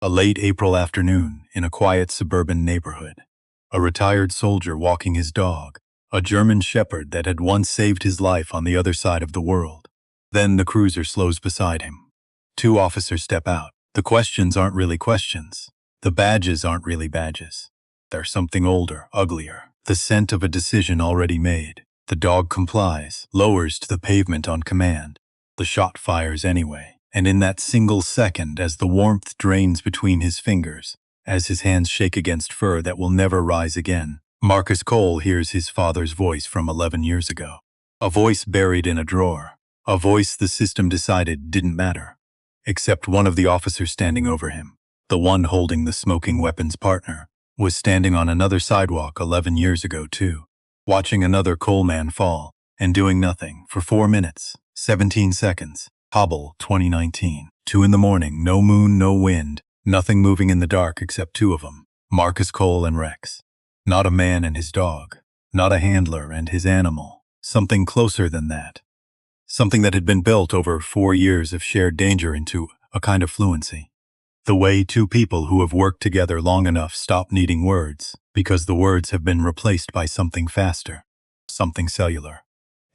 A late April afternoon in a quiet suburban neighborhood. A retired soldier walking his dog, a German shepherd that had once saved his life on the other side of the world. Then the cruiser slows beside him. Two officers step out. The questions aren't really questions. The badges aren't really badges. They're something older, uglier. The scent of a decision already made. The dog complies, lowers to the pavement on command. The shot fires anyway. And in that single second, as the warmth drains between his fingers, as his hands shake against fur that will never rise again, Marcus Cole hears his father's voice from 11 years ago. A voice buried in a drawer. A voice the system decided didn't matter. Except one of the officers standing over him, the one holding the smoking weapons partner, was standing on another sidewalk 11 years ago too, watching another Cole man fall, and doing nothing for 4 minutes, 17 seconds. Hobble, 2019. 2 in the morning, no moon, no wind, nothing moving in the dark except two of them, Marcus Cole and Rex. Not a man and his dog, not a handler and his animal, something closer than that. Something that had been built over 4 years of shared danger into a kind of fluency. The way two people who have worked together long enough stop needing words, because the words have been replaced by something faster, something cellular.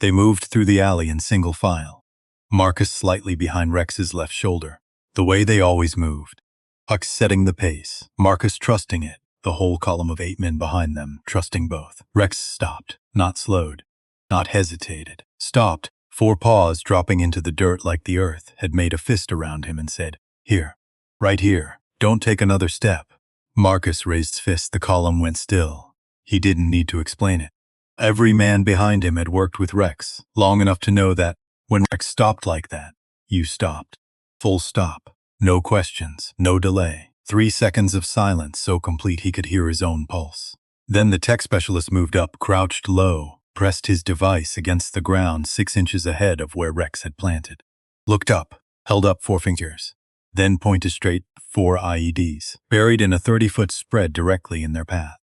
They moved through the alley in single file. Marcus slightly behind Rex's left shoulder, the way they always moved. Huck setting the pace, Marcus trusting it, the whole column of 8 men behind them trusting both. Rex stopped, not slowed, not hesitated. Stopped, 4 paws dropping into the dirt like the earth had made a fist around him and said, "Here, right here, don't take another step." Marcus raised fist, the column went still. He didn't need to explain it. Every man behind him had worked with Rex long enough to know that when Rex stopped like that, you stopped. Full stop. No questions, no delay. 3 seconds of silence so complete he could hear his own pulse. Then the tech specialist moved up, crouched low, pressed his device against the ground 6 inches ahead of where Rex had planted. Looked up, held up 4 fingers. Then pointed straight 4 IEDs, buried in a 30-foot spread directly in their path.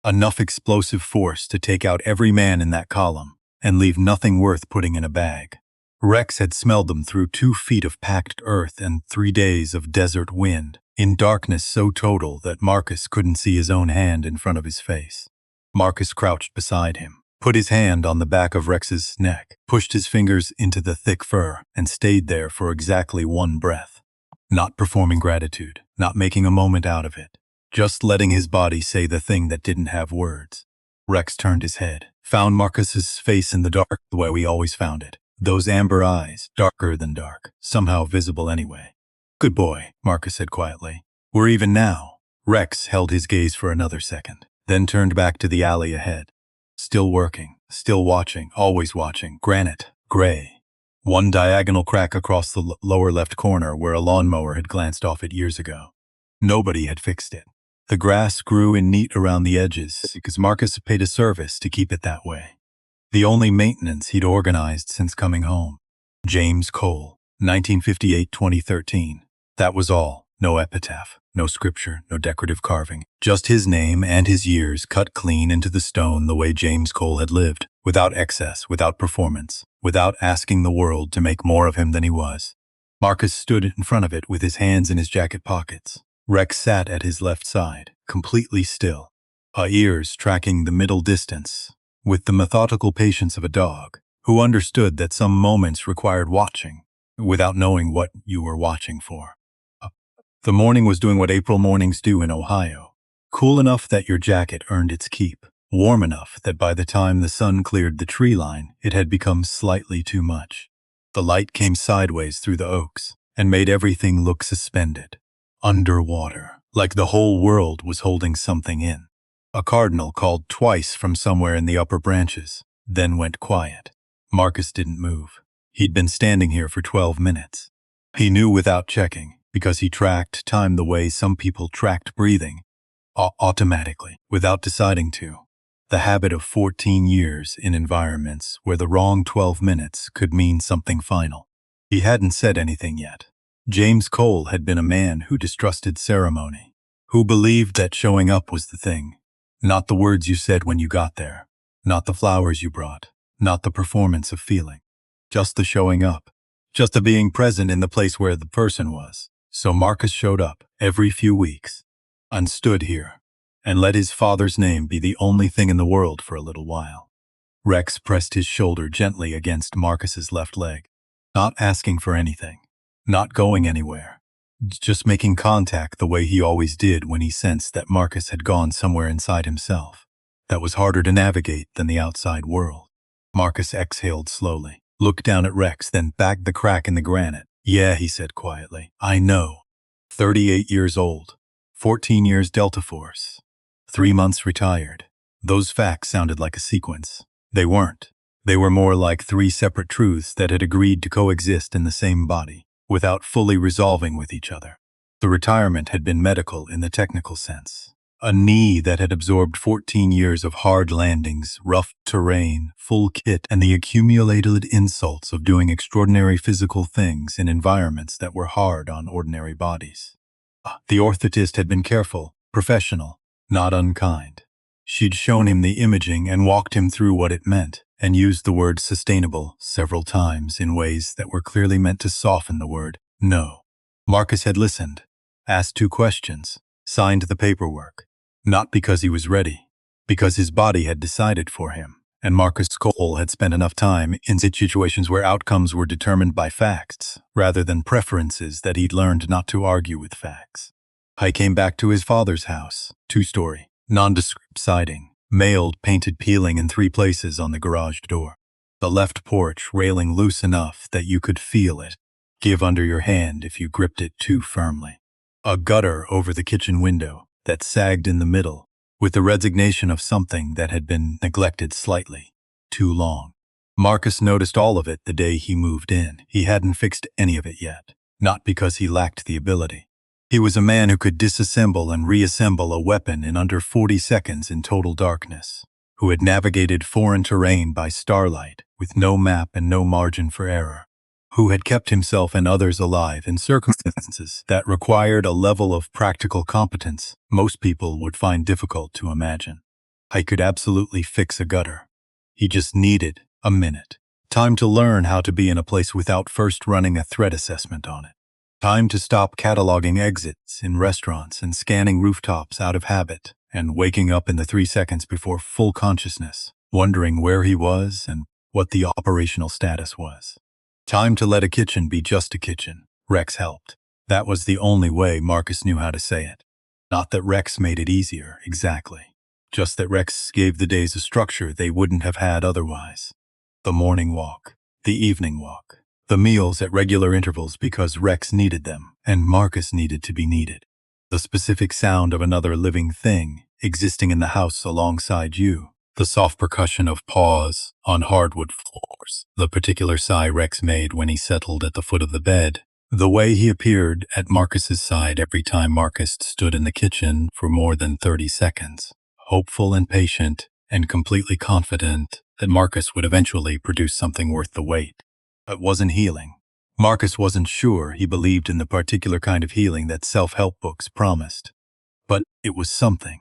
Enough explosive force to take out every man in that column and leave nothing worth putting in a bag. Rex had smelled them through 2 feet of packed earth and 3 days of desert wind, in darkness so total that Marcus couldn't see his own hand in front of his face. Marcus crouched beside him, put his hand on the back of Rex's neck, pushed his fingers into the thick fur, and stayed there for exactly 1 breath. Not performing gratitude, not making a moment out of it, just letting his body say the thing that didn't have words. Rex turned his head, found Marcus's face in the dark the way we always found it. Those amber eyes, darker than dark, somehow visible anyway. "Good boy," Marcus said quietly. "We're even now." Rex held his gaze for another second, then turned back to the alley ahead. Still working, still watching, always watching. Granite, gray. 1 diagonal crack across the lower left corner where a lawnmower had glanced off it years ago. Nobody had fixed it. The grass grew in neat around the edges because Marcus paid a service to keep it that way. The only maintenance he'd organized since coming home. James Cole, 1958-2013. That was all. No epitaph, no scripture, no decorative carving. Just his name and his years cut clean into the stone the way James Cole had lived, without excess, without performance, without asking the world to make more of him than he was. Marcus stood in front of it with his hands in his jacket pockets. Rex sat at his left side, completely still, ears tracking the middle distance, with the methodical patience of a dog, who understood that some moments required watching, without knowing what you were watching for. The morning was doing what April mornings do in Ohio. Cool enough that your jacket earned its keep. Warm enough that by the time the sun cleared the tree line, it had become slightly too much. The light came sideways through the oaks and made everything look suspended, underwater, like the whole world was holding something in. A cardinal called twice from somewhere in the upper branches, then went quiet. Marcus didn't move. He'd been standing here for 12 minutes. He knew without checking, because he tracked time the way some people tracked breathing, automatically, without deciding to. The habit of 14 years in environments where the wrong 12 minutes could mean something final. He hadn't said anything yet. James Cole had been a man who distrusted ceremony, who believed that showing up was the thing. Not the words you said when you got there, not the flowers you brought, not the performance of feeling, just the showing up, just the being present in the place where the person was, So Marcus showed up every few weeks and stood here and let his father's name be the only thing in the world for a little while. Rex pressed his shoulder gently against Marcus's left leg, not asking for anything, not going anywhere, just making contact the way he always did when he sensed that Marcus had gone somewhere inside himself that was harder to navigate than the outside world. Marcus exhaled slowly, looked down at Rex, then back the crack in the granite. Yeah, he said quietly. I know. 38 years old, 14 years Delta Force, 3 months retired. Those facts sounded like a sequence. They weren't. They were more like 3 separate truths that had agreed to coexist in the same body, without fully resolving with each other. The retirement had been medical in the technical sense. A knee that had absorbed 14 years of hard landings, rough terrain, full kit, and the accumulated insults of doing extraordinary physical things in environments that were hard on ordinary bodies. The orthotist had been careful, professional, not unkind. She'd shown him the imaging and walked him through what it meant, and used the word sustainable several times in ways that were clearly meant to soften the word no. Marcus had listened, asked 2 questions, signed the paperwork. Not because he was ready, because his body had decided for him, and Marcus Cole had spent enough time in situations where outcomes were determined by facts, rather than preferences that he'd learned not to argue with facts. I came back to his father's house, 2-story, nondescript siding, mailed painted peeling in 3 places on the garage door. The left porch railing loose enough that you could feel it give under your hand if you gripped it too firmly. A gutter over the kitchen window that sagged in the middle, with the resignation of something that had been neglected slightly, too long. Marcus noticed all of it the day he moved in. He hadn't fixed any of it yet, not because he lacked the ability. He was a man who could disassemble and reassemble a weapon in under 40 seconds in total darkness, who had navigated foreign terrain by starlight with no map and no margin for error, who had kept himself and others alive in circumstances that required a level of practical competence most people would find difficult to imagine. I could absolutely fix a gutter. He just needed a minute. Time to learn how to be in a place without first running a threat assessment on it. Time to stop cataloging exits in restaurants and scanning rooftops out of habit and waking up in the 3 seconds before full consciousness, wondering where he was and what the operational status was. Time to let a kitchen be just a kitchen. Rex helped. That was the only way Marcus knew how to say it. Not that Rex made it easier, exactly. Just that Rex gave the days a structure they wouldn't have had otherwise. The morning walk, the evening walk, the meals at regular intervals because Rex needed them, and Marcus needed to be needed. The specific sound of another living thing existing in the house alongside you. The soft percussion of paws on hardwood floors, the particular sigh Rex made when he settled at the foot of the bed, the way he appeared at Marcus's side every time Marcus stood in the kitchen for more than 30 seconds, hopeful and patient and completely confident that Marcus would eventually produce something worth the wait. It wasn't healing. Marcus wasn't sure he believed in the particular kind of healing that self-help books promised, but it was something.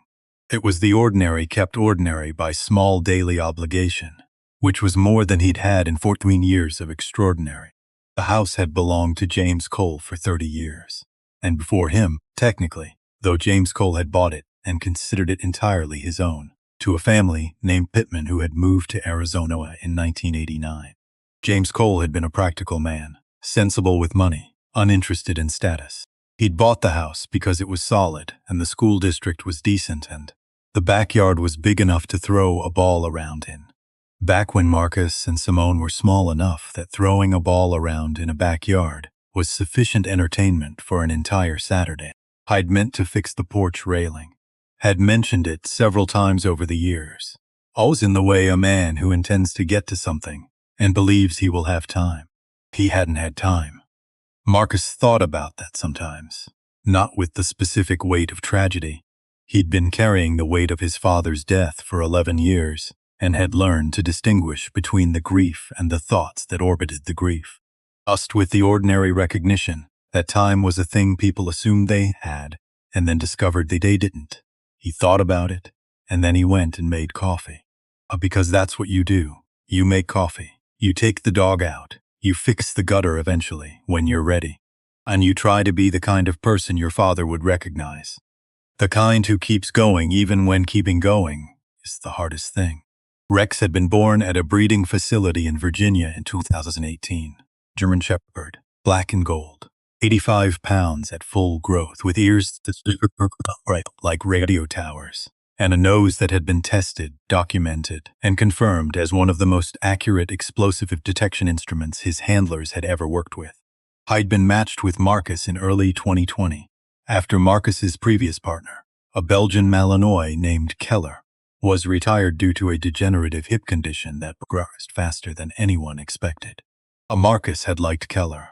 It was the ordinary kept ordinary by small daily obligation, which was more than he'd had in 14 years of extraordinary. The house had belonged to James Cole for 30 years, and before him, technically, though James Cole had bought it and considered it entirely his own, to a family named Pittman who had moved to Arizona in 1989. James Cole had been a practical man, sensible with money, uninterested in status. He'd bought the house because it was solid and the school district was decent and the backyard was big enough to throw a ball around in. Back when Marcus and Simone were small enough that throwing a ball around in a backyard was sufficient entertainment for an entire Saturday. I'd meant to fix the porch railing. Had mentioned it several times over the years. Always in the way a man who intends to get to something and believes he will have time. He hadn't had time. Marcus thought about that sometimes, not with the specific weight of tragedy. He'd been carrying the weight of his father's death for 11 years and had learned to distinguish between the grief and the thoughts that orbited the grief. Just with the ordinary recognition that time was a thing people assumed they had and then discovered they didn't. He thought about it, and then he went and made coffee. Because that's what you do. You make coffee. You take the dog out. You fix the gutter eventually, when you're ready. And you try to be the kind of person your father would recognize. The kind who keeps going even when keeping going is the hardest thing. Rex had been born at a breeding facility in Virginia in 2018. German Shepherd, black and gold. 85 pounds at full growth, with ears that stood upright like radio towers, and a nose that had been tested, documented, and confirmed as one of the most accurate explosive detection instruments his handlers had ever worked with. I'd been matched with Marcus in early 2020, after Marcus's previous partner, a Belgian Malinois named Keller, was retired due to a degenerative hip condition that progressed faster than anyone expected. Marcus had liked Keller,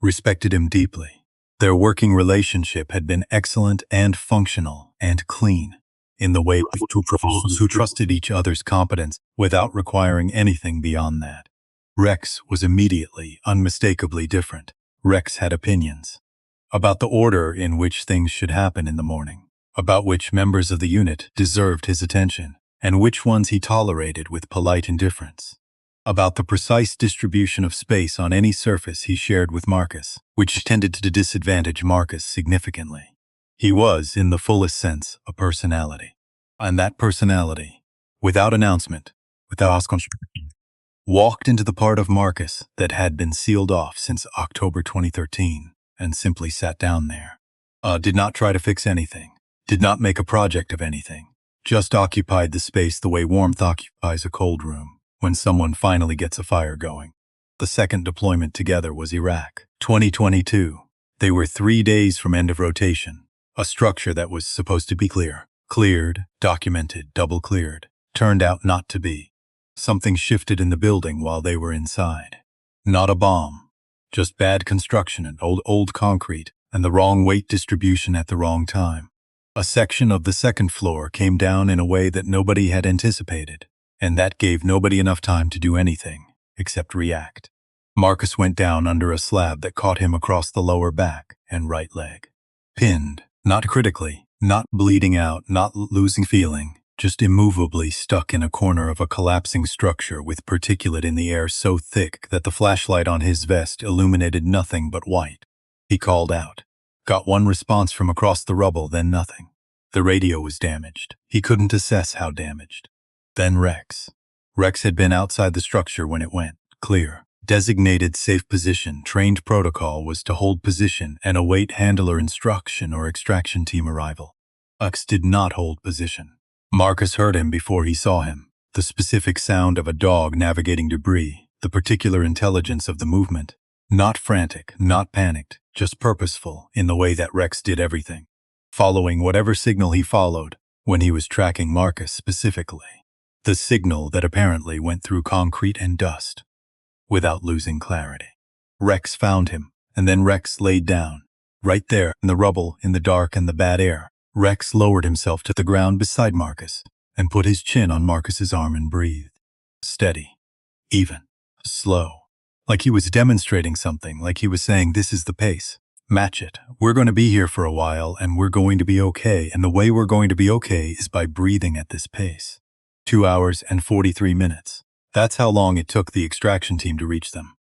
respected him deeply. Their working relationship had been excellent and functional and clean, in the way of two professionals who trusted each other's competence without requiring anything beyond that. Rex was immediately, unmistakably different. Rex had opinions about the order in which things should happen in the morning, about which members of the unit deserved his attention, and which ones he tolerated with polite indifference, about the precise distribution of space on any surface he shared with Marcus, which tended to disadvantage Marcus significantly. He was, in the fullest sense, a personality. And that personality, without announcement, without conscription, walked into the part of Marcus that had been sealed off since October 2013 and simply sat down there. Did not try to fix anything, did not make a project of anything, just occupied the space the way warmth occupies a cold room when someone finally gets a fire going. The second deployment together was Iraq, 2022. They were 3 days from end of rotation, a structure that was supposed to be cleared, documented, double cleared, turned out not to be. Something shifted in the building while they were inside. Not a bomb, just bad construction and old concrete and the wrong weight distribution at the wrong time. A section of the second floor came down in a way that nobody had anticipated, and that gave nobody enough time to do anything except react. Marcus went down under a slab that caught him across the lower back and right leg. Pinned, not critically, not bleeding out, not losing feeling, just immovably stuck in a corner of a collapsing structure with particulate in the air so thick that the flashlight on his vest illuminated nothing but white. He called out. Got one response from across the rubble, then nothing. The radio was damaged. He couldn't assess how damaged. Then Rex. Rex had been outside the structure when it went clear. Designated safe position, trained protocol was to hold position and await handler instruction or extraction team arrival. Rex did not hold position. Marcus heard him before he saw him. The specific sound of a dog navigating debris, the particular intelligence of the movement. Not frantic, not panicked, just purposeful in the way that Rex did everything. Following whatever signal he followed when he was tracking Marcus specifically. The signal that apparently went through concrete and dust, without losing clarity. Rex found him, and then Rex laid down. Right there, in the rubble, in the dark and the bad air, Rex lowered himself to the ground beside Marcus and put his chin on Marcus's arm and breathed. Steady, even, slow. Like he was demonstrating something, like he was saying, this is the pace. Match it. We're going to be here for a while, and we're going to be okay, and the way we're going to be okay is by breathing at this pace. 2 hours and 43 minutes. That's how long it took the extraction team to reach them.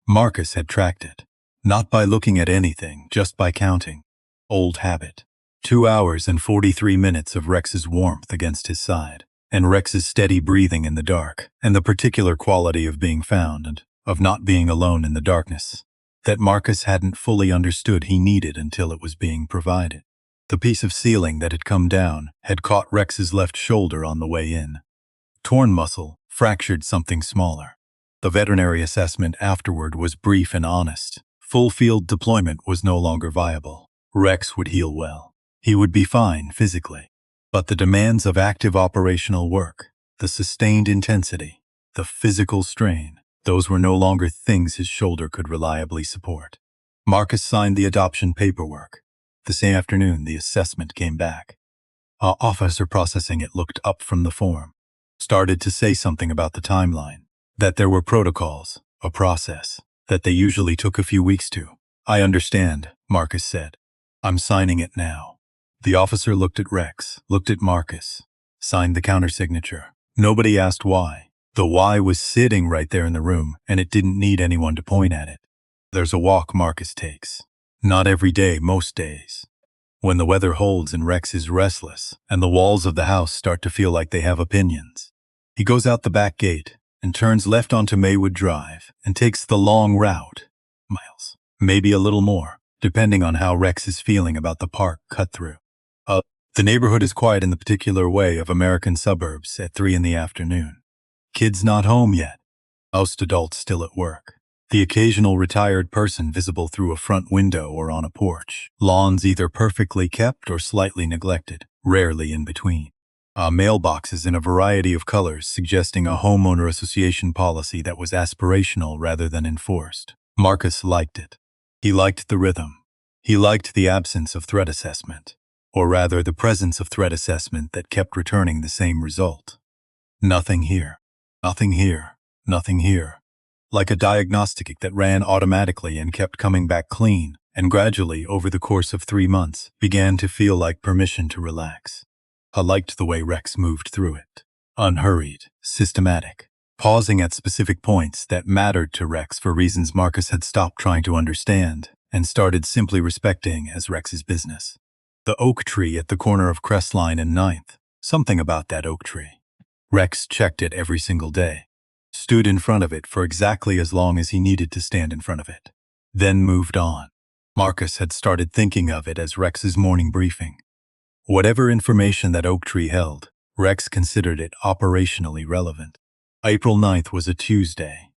Marcus had tracked it. Not by looking at anything, just by counting. Old habit. 2 hours and 43 minutes of Rex's warmth against his side, and Rex's steady breathing in the dark, and the particular quality of being found and of not being alone in the darkness, that Marcus hadn't fully understood he needed until it was being provided. The piece of ceiling that had come down had caught Rex's left shoulder on the way in. Torn muscle, fractured something smaller. The veterinary assessment afterward was brief and honest. Full field deployment was no longer viable. Rex would heal well. He would be fine physically. But the demands of active operational work, the sustained intensity, the physical strain, those were no longer things his shoulder could reliably support. Marcus signed the adoption paperwork. The same afternoon, the assessment came back. Our officer processing it looked up from the form. Started to say something about the timeline. That there were protocols, a process, that they usually took a few weeks to. I understand, Marcus said. I'm signing it now. The officer looked at Rex, looked at Marcus, signed the countersignature. Nobody asked why. The why was sitting right there in the room, and it didn't need anyone to point at it. There's a walk Marcus takes. Not every day, most days. When the weather holds and Rex is restless, and the walls of the house start to feel like they have opinions. He goes out the back gate and turns left onto Maywood Drive and takes the long route. Miles. Maybe a little more, depending on how Rex is feeling about the park cut through. The neighborhood is quiet in the particular way of American suburbs at 3 in the afternoon. Kids not home yet. Most adults still at work. The occasional retired person visible through a front window or on a porch. Lawns either perfectly kept or slightly neglected, rarely in between. Mailboxes in a variety of colors suggesting a homeowner association policy that was aspirational rather than enforced. Marcus liked it. He liked the rhythm. He liked the absence of threat assessment, or rather the presence of threat assessment that kept returning the same result. Nothing here. Nothing here. Nothing here. Like a diagnostic that ran automatically and kept coming back clean, and gradually, over the course of 3 months, began to feel like permission to relax. I liked the way Rex moved through it. Unhurried, systematic, pausing at specific points that mattered to Rex for reasons Marcus had stopped trying to understand and started simply respecting as Rex's business. The oak tree at the corner of Crestline and 9th, something about that oak tree. Rex checked it every single day. Stood in front of it for exactly as long as he needed to stand in front of it. Then moved on. Marcus had started thinking of it as Rex's morning briefing. Whatever information that oak tree held, Rex considered it operationally relevant. April 9th was a Tuesday.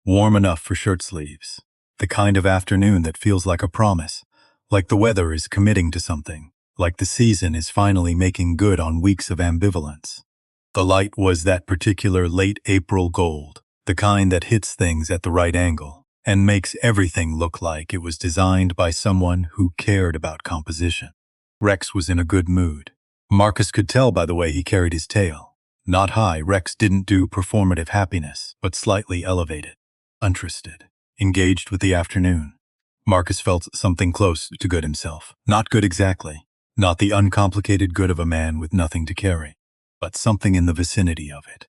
Warm enough for shirt sleeves. The kind of afternoon that feels like a promise, like the weather is committing to something, like the season is finally making good on weeks of ambivalence. The light was that particular late April gold, the kind that hits things at the right angle and makes everything look like it was designed by someone who cared about composition. Rex was in a good mood. Marcus could tell by the way he carried his tail. Not high, Rex didn't do performative happiness, but slightly elevated. Interested. Engaged with the afternoon. Marcus felt something close to good himself. Not good exactly. Not the uncomplicated good of a man with nothing to carry. But something in the vicinity of it.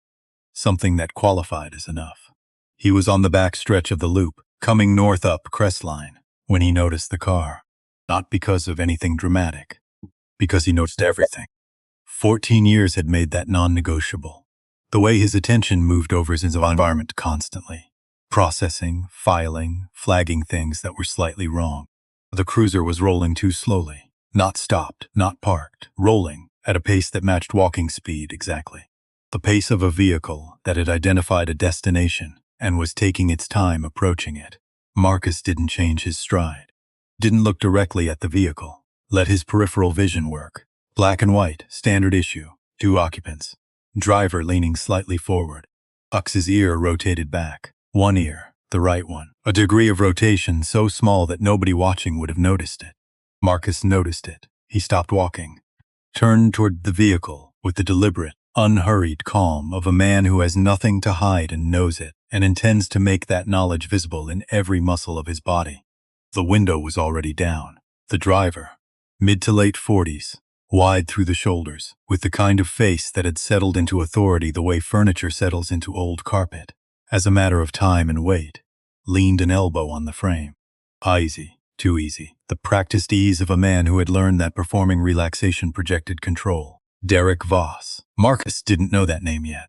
Something that qualified as enough. He was on the back stretch of the loop, coming north up Crestline, when he noticed the car. Not because of anything dramatic. Because he noticed everything. 14 years had made that non-negotiable. The way his attention moved over his environment constantly. Processing, filing, flagging things that were slightly wrong. The cruiser was rolling too slowly. Not stopped, not parked, rolling. At a pace that matched walking speed exactly. The pace of a vehicle that had identified a destination and was taking its time approaching it. Marcus didn't change his stride. Didn't look directly at the vehicle. Let his peripheral vision work. Black and white, standard issue, 2 occupants. Driver leaning slightly forward. Ux's ear rotated back. One ear, the right one. A degree of rotation so small that nobody watching would have noticed it. Marcus noticed it. He stopped walking. Turned toward the vehicle with the deliberate, unhurried calm of a man who has nothing to hide and knows it, and intends to make that knowledge visible in every muscle of his body. The window was already down. The driver, mid to late 40s, wide through the shoulders, with the kind of face that had settled into authority the way furniture settles into old carpet, as a matter of time and weight, leaned an elbow on the frame. Easy. Too easy. The practiced ease of a man who had learned that performing relaxation projected control. Derek Voss. Marcus didn't know that name yet.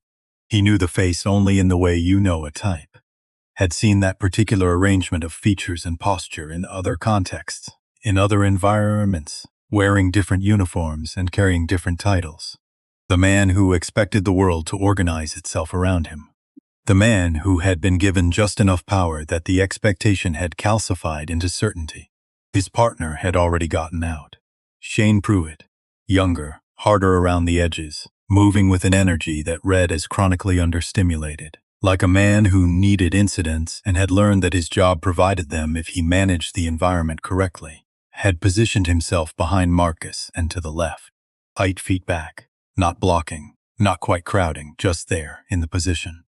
He knew the face only in the way you know a type. Had seen that particular arrangement of features and posture in other contexts, in other environments, wearing different uniforms and carrying different titles. The man who expected the world to organize itself around him. The man who had been given just enough power that the expectation had calcified into certainty. His partner had already gotten out. Shane Pruitt, younger, harder around the edges, moving with an energy that read as chronically understimulated, like a man who needed incidents and had learned that his job provided them if he managed the environment correctly, had positioned himself behind Marcus and to the left. 8 feet back, not blocking, not quite crowding, just there, in the position.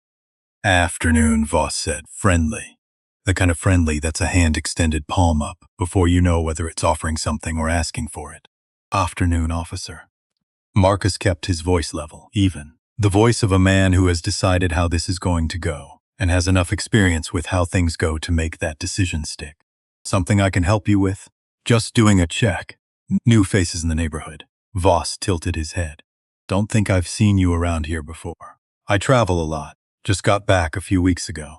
Afternoon, Voss said, friendly. The kind of friendly that's a hand extended palm up before you know whether it's offering something or asking for it. Afternoon, officer. Marcus kept his voice level, even. The voice of a man who has decided how this is going to go and has enough experience with how things go to make that decision stick. Something I can help you with? Just doing a check. New faces in the neighborhood. Voss tilted his head. Don't think I've seen you around here before. I travel a lot. Just got back a few weeks ago.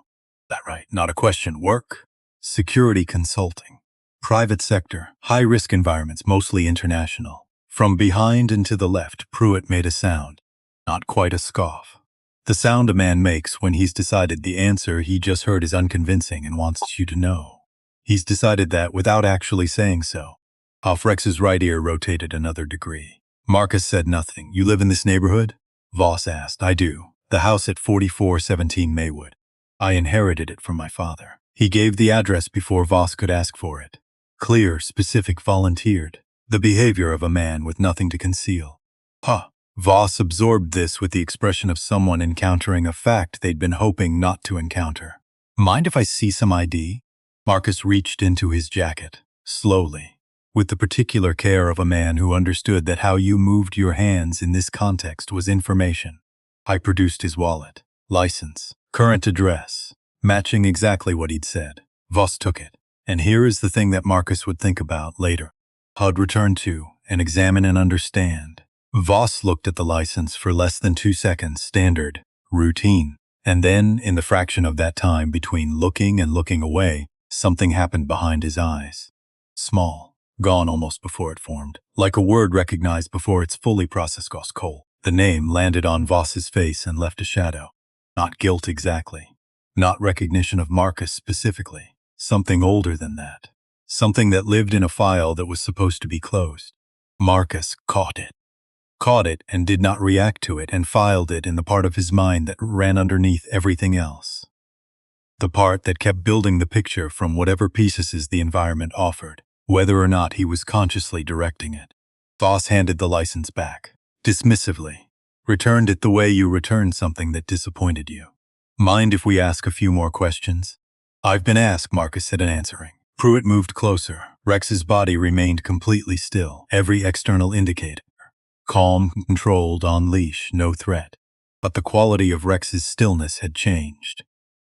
That right, not a question. Work? Security consulting. Private sector, high-risk environments, mostly international. From behind and to the left, Pruitt made a sound. Not quite a scoff. The sound a man makes when he's decided the answer he just heard is unconvincing and wants you to know. He's decided that without actually saying so. Off Rex's right ear rotated another degree. Marcus said nothing. You live in this neighborhood? Voss asked. I do. The house at 4417 Maywood. I inherited it from my father. He gave the address before Voss could ask for it. Clear, specific, volunteered. The behavior of a man with nothing to conceal. Huh. Voss absorbed this with the expression of someone encountering a fact they'd been hoping not to encounter. Mind if I see some ID? Marcus reached into his jacket, slowly, with the particular care of a man who understood that how you moved your hands in this context was information. I produced his wallet, license, current address, matching exactly what he'd said. Voss took it. And here is the thing that Marcus would think about later. HUD return to and examine and understand. Voss looked at the license for less than 2 seconds, standard, routine. And then, in the fraction of that time between looking and looking away, something happened behind his eyes. Small, gone almost before it formed, like a word recognized before it's fully processed. Coal. The name landed on Voss's face and left a shadow. Not guilt exactly. Not recognition of Marcus specifically. Something older than that. Something that lived in a file that was supposed to be closed. Marcus caught it. Caught it and did not react to it and filed it in the part of his mind that ran underneath everything else. The part that kept building the picture from whatever pieces the environment offered, whether or not he was consciously directing it. Voss handed the license back, dismissively. Returned it the way you return something that disappointed you. Mind if we ask a few more questions? I've been asked, Marcus said in answering. Pruitt moved closer. Rex's body remained completely still, every external indicator. Calm, controlled, on leash, no threat. But the quality of Rex's stillness had changed.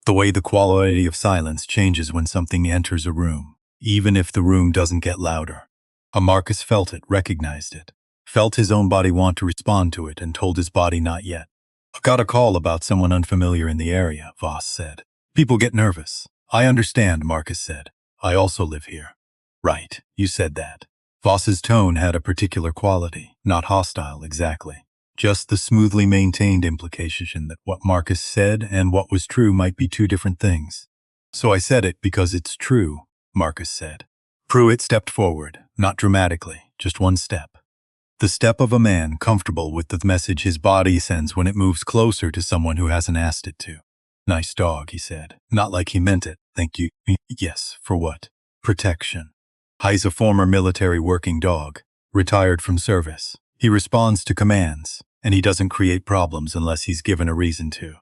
The way the quality of silence changes when something enters a room, even if the room doesn't get louder. Marcus felt it, recognized it. Felt his own body want to respond to it and told his body not yet. I got a call about someone unfamiliar in the area, Voss said. People get nervous. I understand, Marcus said. I also live here. Right, you said that. Voss's tone had a particular quality, not hostile exactly. Just the smoothly maintained implication that what Marcus said and what was true might be two different things. So I said it because it's true, Marcus said. Pruitt stepped forward, not dramatically, just one step. The step of a man comfortable with the message his body sends when it moves closer to someone who hasn't asked it to. Nice dog, he said. Not like he meant it. Thank you. Yes, for what? Protection. He's a former military working dog, retired from service. He responds to commands, and he doesn't create problems unless he's given a reason to.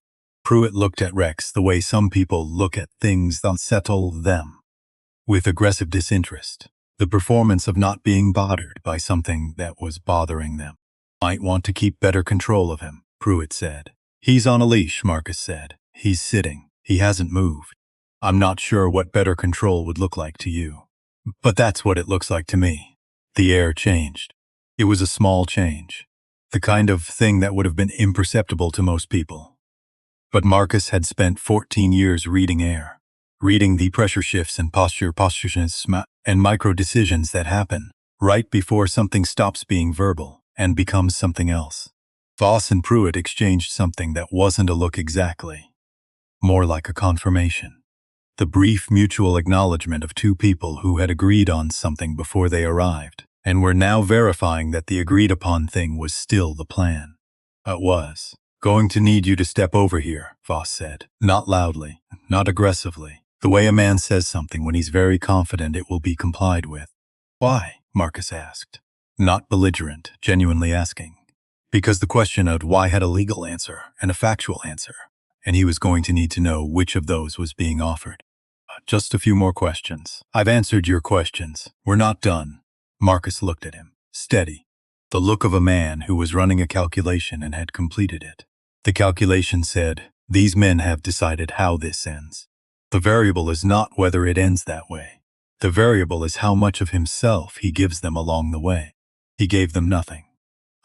Pruitt looked at Rex the way some people look at things that unsettle them, with aggressive disinterest, the performance of not being bothered by something that was bothering them. Might want to keep better control of him, Pruitt said. He's on a leash, Marcus said. He's sitting. He hasn't moved. I'm not sure what better control would look like to you. But that's what it looks like to me. The air changed. It was a small change. The kind of thing that would have been imperceptible to most people. But Marcus had spent 14 years reading air. Reading the pressure shifts and postures and micro-decisions that happen right before something stops being verbal and becomes something else. Voss and Pruitt exchanged something that wasn't a look exactly. More like a confirmation. The brief mutual acknowledgement of two people who had agreed on something before they arrived, and were now verifying that the agreed-upon thing was still the plan. It was. Going to need you to step over here, Voss said. Not loudly, not aggressively. The way a man says something when he's very confident it will be complied with. Why? Marcus asked. Not belligerent, genuinely asking. Because the question of why had a legal answer and a factual answer, and he was going to need to know which of those was being offered. Just a few more questions. I've answered your questions. We're not done. Marcus looked at him, steady. The look of a man who was running a calculation and had completed it. The calculation said, these men have decided how this ends. The variable is not whether it ends that way. The variable is how much of himself he gives them along the way. He gave them nothing.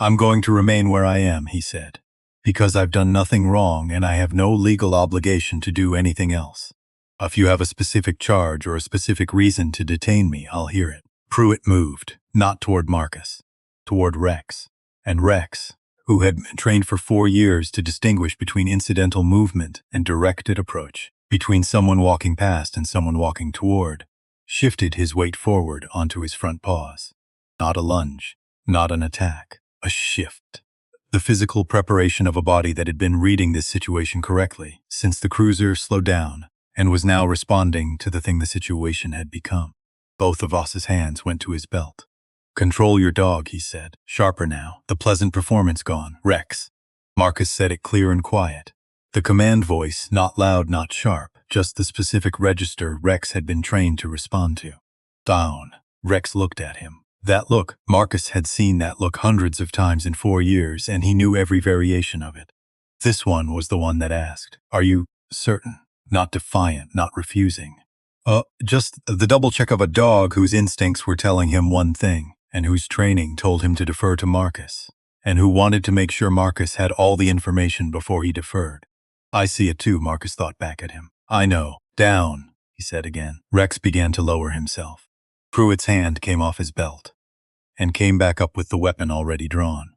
I'm going to remain where I am, he said, because I've done nothing wrong and I have no legal obligation to do anything else. If you have a specific charge or a specific reason to detain me, I'll hear it. Pruitt moved, not toward Marcus, toward Rex. And Rex, who had been trained for 4 years to distinguish between incidental movement and directed approach, between someone walking past and someone walking toward, shifted his weight forward onto his front paws. Not a lunge, not an attack, a shift. The physical preparation of a body that had been reading this situation correctly since the cruiser slowed down and was now responding to the thing the situation had become. Both of Voss's hands went to his belt. Control your dog, he said. Sharper now, the pleasant performance gone. Rex. Marcus said it clear and quiet. The command voice, not loud, not sharp, just the specific register Rex had been trained to respond to. Down. Rex looked at him. That look, Marcus had seen that look hundreds of times in 4 years, and he knew every variation of it. This one was the one that asked, "Are you certain?" Not defiant, not refusing. Just the double check of a dog whose instincts were telling him one thing, and whose training told him to defer to Marcus, and who wanted to make sure Marcus had all the information before he deferred. I see it too, Marcus thought back at him. I know. Down, he said again. Rex began to lower himself. Pruitt's hand came off his belt, and came back up with the weapon already drawn.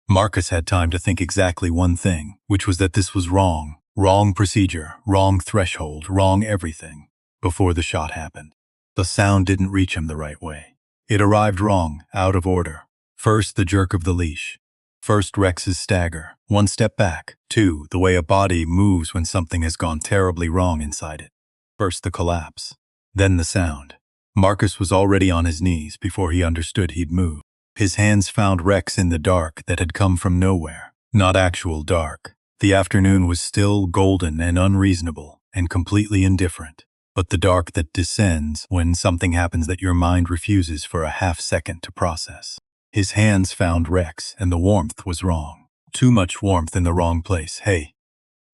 Marcus had time to think exactly one thing, which was that this was wrong. Wrong procedure, wrong threshold, wrong everything, before the shot happened. The sound didn't reach him the right way. It arrived wrong, out of order. First, the jerk of the leash. First, Rex's stagger. 1 step back. 2, the way a body moves when something has gone terribly wrong inside it. First, the collapse. Then the sound. Marcus was already on his knees before he understood he'd moved. His hands found Rex in the dark that had come from nowhere. Not actual dark. The afternoon was still golden and unreasonable and completely indifferent, but the dark that descends when something happens that your mind refuses for a half-second to process. His hands found Rex, and the warmth was wrong. Too much warmth in the wrong place. Hey.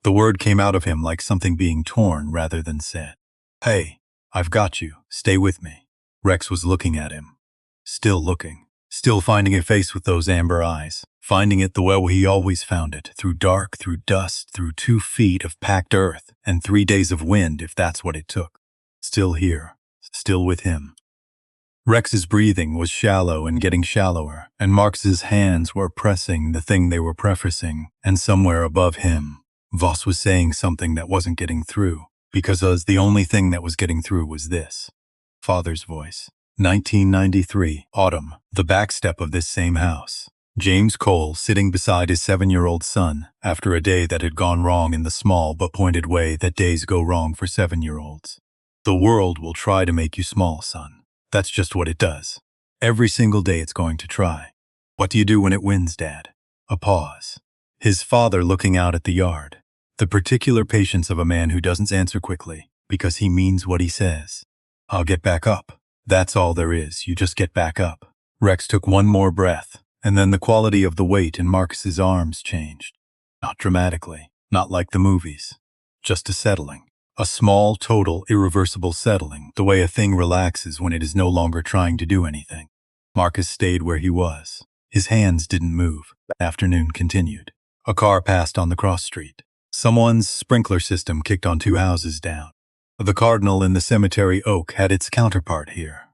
The word came out of him like something being torn rather than said. Hey, I've got you. Stay with me. Rex was looking at him. Still looking. Still finding a face with those amber eyes. Finding it the way he always found it, through dark, through dust, through 2 feet of packed earth, and 3 days of wind if that's what it took. Still here. Still with him. Rex's breathing was shallow and getting shallower, and Marcus's hands were pressing the thing they were prefacing, and somewhere above him, Voss was saying something that wasn't getting through, because the only thing that was getting through was this. Father's voice. 1993, autumn, the back step of this same house. James Cole sitting beside his 7-year-old son after a day that had gone wrong in the small but pointed way that days go wrong for 7-year-olds. The world will try to make you small, son. That's just what it does. Every single day it's going to try. What do you do when it wins, Dad? A pause. His father looking out at the yard. The particular patience of a man who doesn't answer quickly because he means what he says. I'll get back up. That's all there is. You just get back up. Rex took one more breath, and then the quality of the weight in Marcus's arms changed. Not dramatically, not like the movies. Just a settling. A small, total, irreversible settling, the way a thing relaxes when it is no longer trying to do anything. Marcus stayed where he was. His hands didn't move. Afternoon continued. A car passed on the cross street. Someone's sprinkler system kicked on 2 houses down. The cardinal in the cemetery oak had its counterpart here.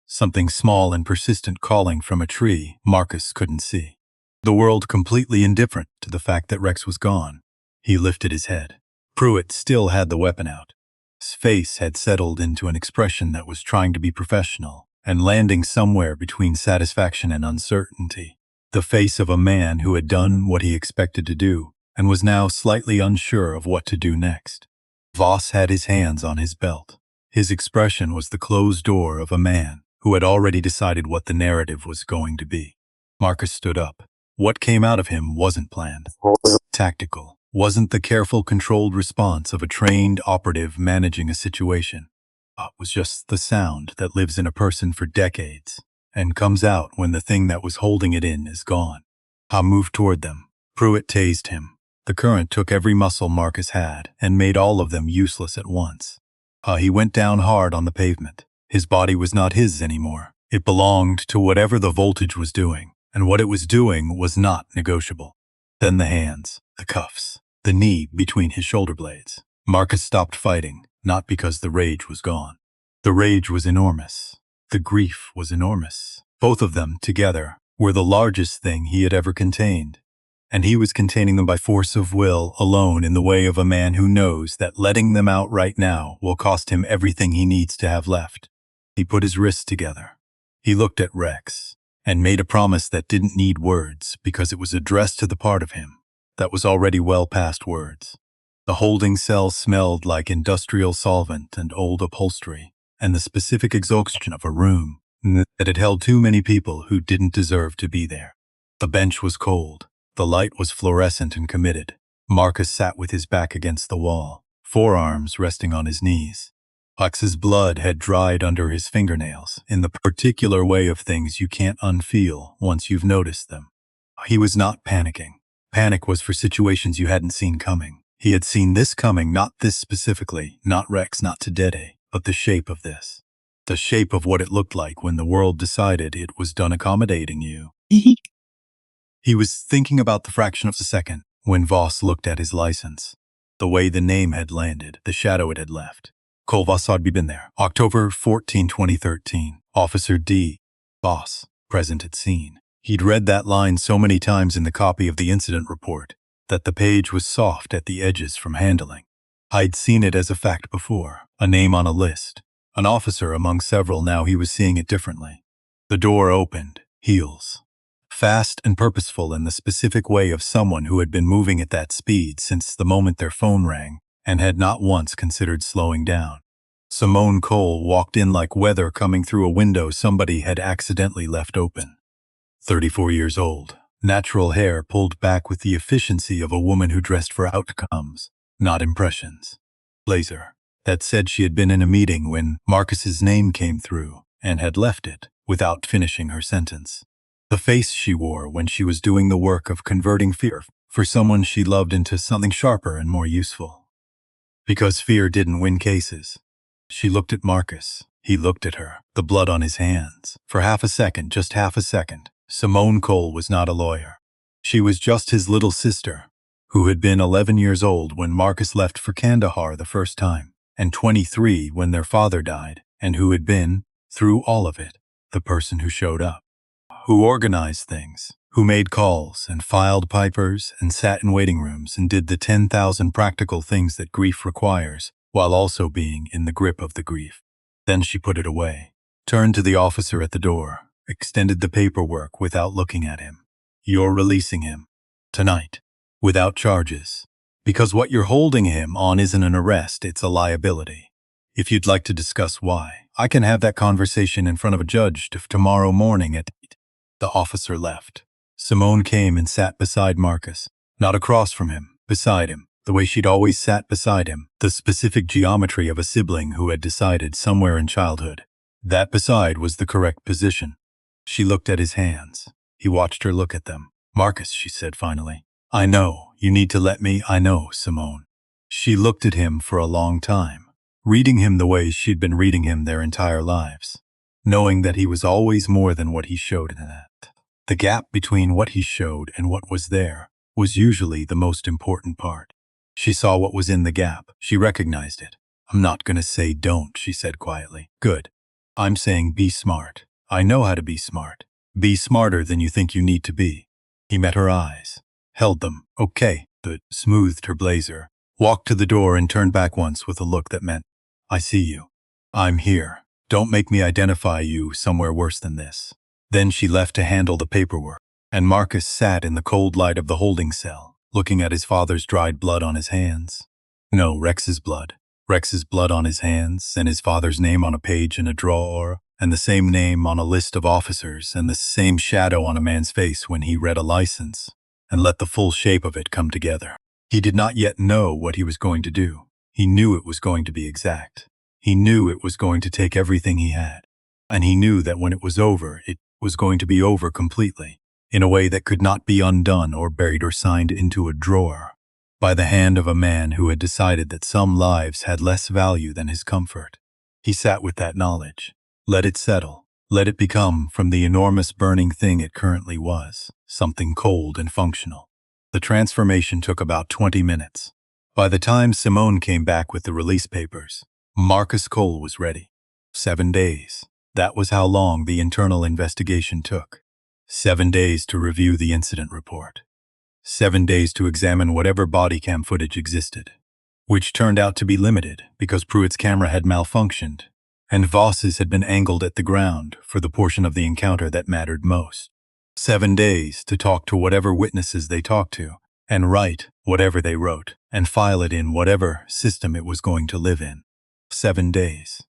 Something small and persistent calling from a tree Marcus couldn't see. The world completely indifferent to the fact that Rex was gone. He lifted his head. Pruitt still had the weapon out. His face had settled into an expression that was trying to be professional and landing somewhere between satisfaction and uncertainty. The face of a man who had done what he expected to do and was now slightly unsure of what to do next. Voss had his hands on his belt. His expression was the closed door of a man who had already decided what the narrative was going to be. Marcus stood up. What came out of him wasn't planned. Tactical. Wasn't the careful, controlled response of a trained operative managing a situation. It was just the sound that lives in a person for decades and comes out when the thing that was holding it in is gone. Ha moved toward them. Pruitt tased him. The current took every muscle Marcus had and made all of them useless at once. He went down hard on the pavement. His body was not his anymore. It belonged to whatever the voltage was doing, and what it was doing was not negotiable. Then the hands, the cuffs, the knee between his shoulder blades. Marcus stopped fighting, not because the rage was gone. The rage was enormous. The grief was enormous. Both of them, together, were the largest thing he had ever contained. And he was containing them by force of will alone, in the way of a man who knows that letting them out right now will cost him everything he needs to have left. He put his wrists together. He looked at Rex and made a promise that didn't need words because it was addressed to the part of him that was already well past words. The holding cell smelled like industrial solvent and old upholstery, and the specific exhaustion of a room that had held too many people who didn't deserve to be there. The bench was cold. The light was fluorescent and committed. Marcus sat with his back against the wall, forearms resting on his knees. Hux's blood had dried under his fingernails, in the particular way of things you can't unfeel once you've noticed them. He was not panicking. Panic was for situations you hadn't seen coming. He had seen this coming, not this specifically, not Rex, not Tadede, but the shape of this. The shape of what it looked like when the world decided it was done accommodating you. He was thinking about the fraction of a second when Voss looked at his license. The way the name had landed, the shadow it had left. Cole Voss had been there. October 14, 2013. Officer D. Voss, present at scene. He'd read that line so many times in the copy of the incident report that the page was soft at the edges from handling. I'd seen it as a fact before, a name on a list. An officer among several. Now he was seeing it differently. The door opened, heels. Fast and purposeful, in the specific way of someone who had been moving at that speed since the moment their phone rang and had not once considered slowing down. Simone Cole walked in like weather coming through a window somebody had accidentally left open. 34 years old, natural hair pulled back with the efficiency of a woman who dressed for outcomes, not impressions. Blazer that said she had been in a meeting when Marcus's name came through and had left it without finishing her sentence. The face she wore when she was doing the work of converting fear for someone she loved into something sharper and more useful. Because fear didn't win cases. She looked at Marcus. He looked at her, the blood on his hands. For half a second, just half a second, Simone Cole was not a lawyer. She was just his little sister, who had been 11 years old when Marcus left for Kandahar the first time, and 23 when their father died, and who had been, through all of it, the person who showed up, who organized things, who made calls and filed papers and sat in waiting rooms and did the 10,000 practical things that grief requires, while also being in the grip of the grief. Then she put it away, turned to the officer at the door, extended the paperwork without looking at him. You're releasing him. Tonight. Without charges. Because what you're holding him on isn't an arrest, it's a liability. If you'd like to discuss why, I can have that conversation in front of a judge tomorrow morning at 8. The officer left. Simone came and sat beside Marcus. Not across from him, beside him. The way she'd always sat beside him, the specific geometry of a sibling who had decided somewhere in childhood. That beside was the correct position. She looked at his hands. He watched her look at them. Marcus, she said finally. I know, you need to let me, I know, Simone. She looked at him for a long time, reading him the way she'd been reading him their entire lives, knowing that he was always more than what he showed in that. The gap between what he showed and what was there was usually the most important part. She saw what was in the gap. She recognized it. I'm not going to say don't, she said quietly. Good. I'm saying be smart. I know how to be smart. Be smarter than you think you need to be. He met her eyes, held them. Okay, smoothed her blazer, walked to the door and turned back once with a look that meant, I see you. I'm here. Don't make me identify you somewhere worse than this. Then she left to handle the paperwork, and Marcus sat in the cold light of the holding cell, looking at his father's dried blood on his hands. No, Rex's blood. Rex's blood on his hands, and his father's name on a page in a drawer, and the same name on a list of officers, and the same shadow on a man's face when he read a license, and let the full shape of it come together. He did not yet know what he was going to do. He knew it was going to be exact. He knew it was going to take everything he had. And he knew that when it was over, it was going to be over completely, in a way that could not be undone or buried or signed into a drawer, by the hand of a man who had decided that some lives had less value than his comfort. He sat with that knowledge. Let it settle. Let it become, from the enormous burning thing it currently was, something cold and functional. The transformation took about 20 minutes. By the time Simone came back with the release papers, Marcus Cole was ready. 7 days. That was how long the internal investigation took. 7 days to review the incident report. 7 days to examine whatever body cam footage existed, which turned out to be limited because Pruitt's camera had malfunctioned, and Voss's had been angled at the ground for the portion of the encounter that mattered most. 7 days to talk to whatever witnesses they talked to, and write whatever they wrote, and file it in whatever system it was going to live in. 7 days.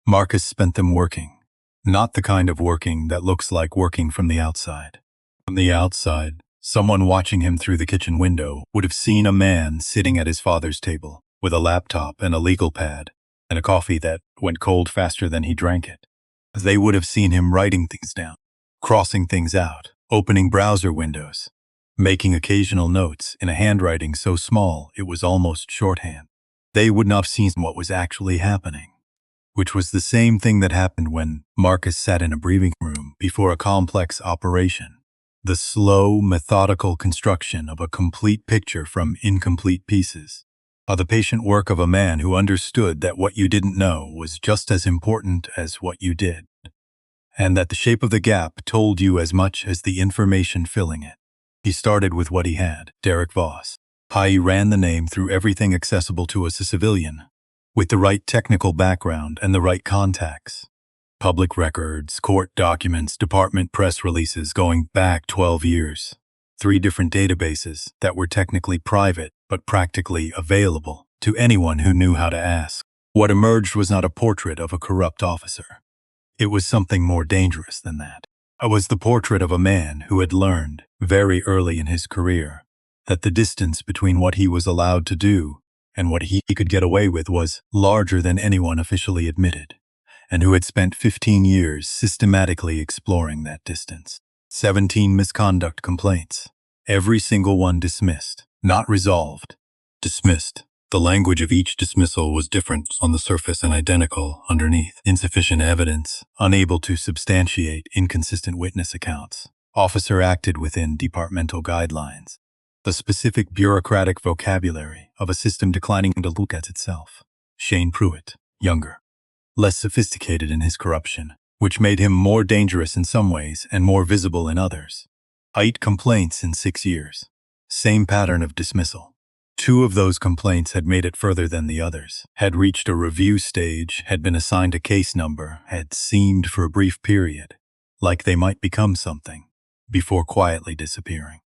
Marcus spent them working. Not the kind of working that looks like working from the outside. From the outside, someone watching him through the kitchen window would have seen a man sitting at his father's table with a laptop and a legal pad and a coffee that went cold faster than he drank it. They would have seen him writing things down, crossing things out, opening browser windows, making occasional notes in a handwriting so small it was almost shorthand. They would not have seen what was actually happening, which was the same thing that happened when Marcus sat in a briefing room before a complex operation. The slow, methodical construction of a complete picture from incomplete pieces. The patient work of a man who understood that what you didn't know was just as important as what you did, and that the shape of the gap told you as much as the information filling it. He started with what he had, Derek Voss. He ran the name through everything accessible to us, a civilian, with the right technical background and the right contacts. Public records, court documents, department press releases going back 12 years. 3 different databases that were technically private but practically available to anyone who knew how to ask. What emerged was not a portrait of a corrupt officer. It was something more dangerous than that. It was the portrait of a man who had learned, very early in his career, that the distance between what he was allowed to do and what he could get away with was larger than anyone officially admitted, and who had spent 15 years systematically exploring that distance. 17 misconduct complaints, every single one dismissed, not resolved. Dismissed. The language of each dismissal was different on the surface and identical underneath. Insufficient evidence, unable to substantiate inconsistent witness accounts. Officer acted within departmental guidelines. The specific bureaucratic vocabulary of a system declining to look at itself. Shane Pruitt, younger, less sophisticated in his corruption, which made him more dangerous in some ways and more visible in others. 8 complaints in 6 years. Same pattern of dismissal. 2 of those complaints had made it further than the others, had reached a review stage, had been assigned a case number, had seemed for a brief period like they might become something, before quietly disappearing.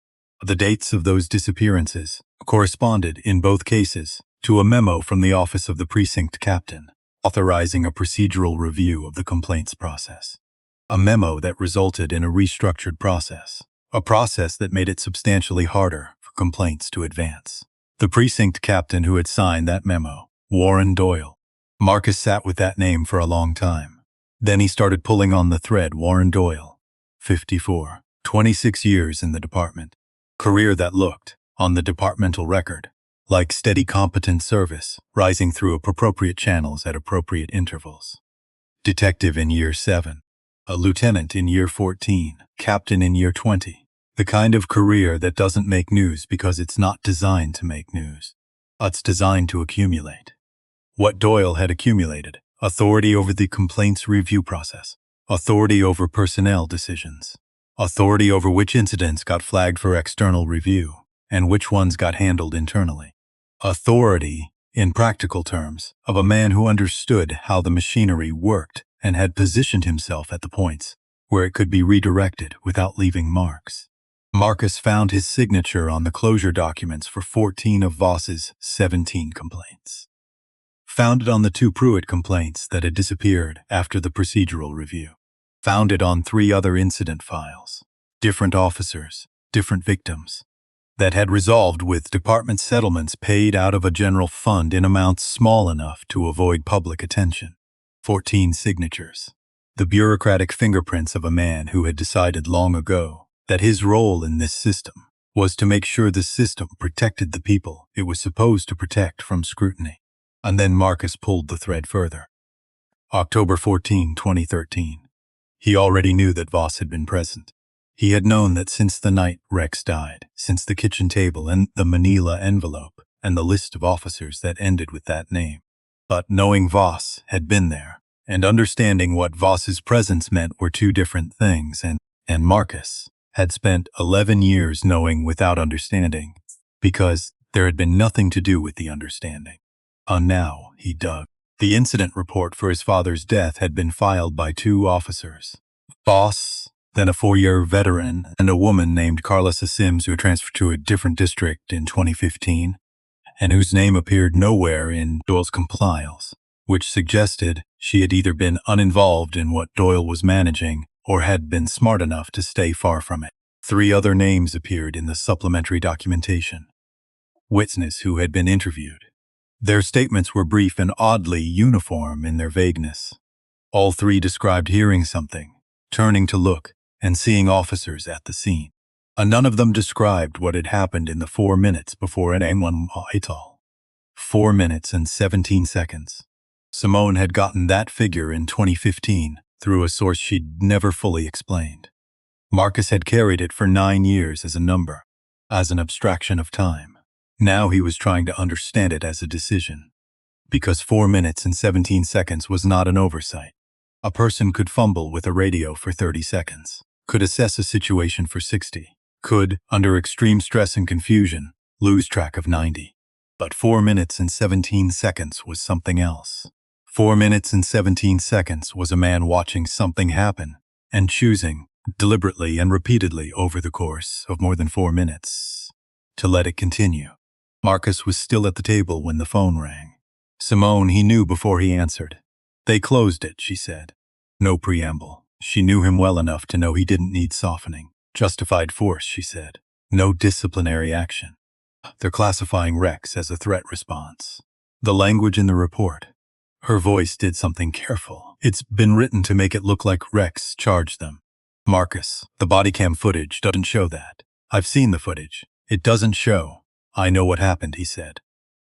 The dates of those disappearances corresponded, in both cases, to a memo from the office of the precinct captain, authorizing a procedural review of the complaints process. A memo that resulted in a restructured process, a process that made it substantially harder for complaints to advance. The precinct captain who had signed that memo, Warren Doyle. Marcus sat with that name for a long time. Then he started pulling on the thread. Warren Doyle, 54, 26 years in the department. Career that looked, on the departmental record, like steady competent service, rising through appropriate channels at appropriate intervals. Detective in year 7, a lieutenant in year 14, captain in year 20. The kind of career that doesn't make news because it's not designed to make news. It's designed to accumulate. What Doyle had accumulated: authority over the complaints review process, authority over personnel decisions, authority over which incidents got flagged for external review and which ones got handled internally. Authority, in practical terms, of a man who understood how the machinery worked and had positioned himself at the points where it could be redirected without leaving marks. Marcus found his signature on the closure documents for 14 of Voss's 17 complaints. Found it on the 2 Pruitt complaints that had disappeared after the procedural review. Found it on 3 other incident files. Different officers, different victims, that had resolved with department settlements paid out of a general fund in amounts small enough to avoid public attention. 14 signatures. The bureaucratic fingerprints of a man who had decided long ago that his role in this system was to make sure the system protected the people it was supposed to protect from scrutiny. And then Marcus pulled the thread further. October 14, 2013. He already knew that Voss had been present. He had known that since the night Rex died, since the kitchen table and the manila envelope, and the list of officers that ended with that name. But knowing Voss had been there, and understanding what Voss's presence meant were two different things, and Marcus had spent 11 years knowing without understanding, because there had been nothing to do with the understanding. Now he dug. The incident report for his father's death had been filed by two officers. Voss, then a 4-year veteran, and a woman named Carlissa Sims who transferred to a different district in 2015, and whose name appeared nowhere in Doyle's compliance, which suggested she had either been uninvolved in what Doyle was managing or had been smart enough to stay far from it. 3 other names appeared in the supplementary documentation. Witnesses who had been interviewed. Their statements were brief and oddly uniform in their vagueness. All 3 described hearing something, turning to look, and seeing officers at the scene. None of them described what had happened in the 4 minutes before an M1 4 minutes and 17 seconds. Simone had gotten that figure in 2015 through a source she'd never fully explained. Marcus had carried it for 9 years as a number, as an abstraction of time. Now he was trying to understand it as a decision. Because 4 minutes and 17 seconds was not an oversight. A person could fumble with a radio for 30 seconds, could assess a situation for 60, could, under extreme stress and confusion, lose track of 90. But 4 minutes and 17 seconds was something else. 4 minutes and 17 seconds was a man watching something happen and choosing, deliberately and repeatedly over the course of more than 4 minutes, to let it continue. Marcus was still at the table when the phone rang. Simone he knew before he answered. They closed it, she said. No preamble. She knew him well enough to know he didn't need softening. Justified force, she said. No disciplinary action. They're classifying Rex as a threat response. The language in the report. Her voice did something careful. It's been written to make it look like Rex charged them. Marcus, the body cam footage doesn't show that. I've seen the footage. It doesn't show. I know what happened, he said.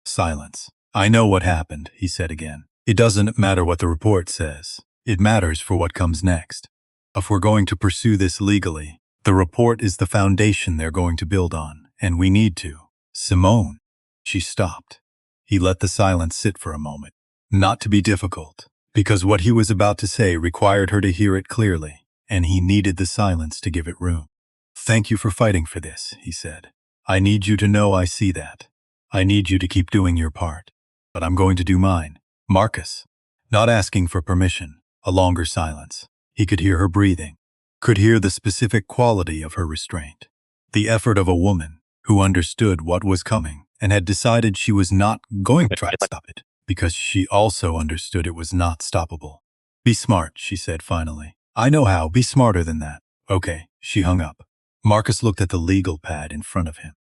Silence. I know what happened, he said again. It doesn't matter what the report says. It matters for what comes next. If we're going to pursue this legally, the report is the foundation they're going to build on, and we need to. Simone. She stopped. He let the silence sit for a moment. Not to be difficult, because what he was about to say required her to hear it clearly, and he needed the silence to give it room. Thank you for fighting for this, he said. I need you to know I see that. I need you to keep doing your part. But I'm going to do mine. Marcus. Not asking for permission. A longer silence. He could hear her breathing. Could hear the specific quality of her restraint. The effort of a woman who understood what was coming and had decided she was not going to try to stop it because she also understood it was not stoppable. Be smart, she said finally. I know how. Be smarter than that. Okay, she hung up. Marcus looked at the legal pad in front of him.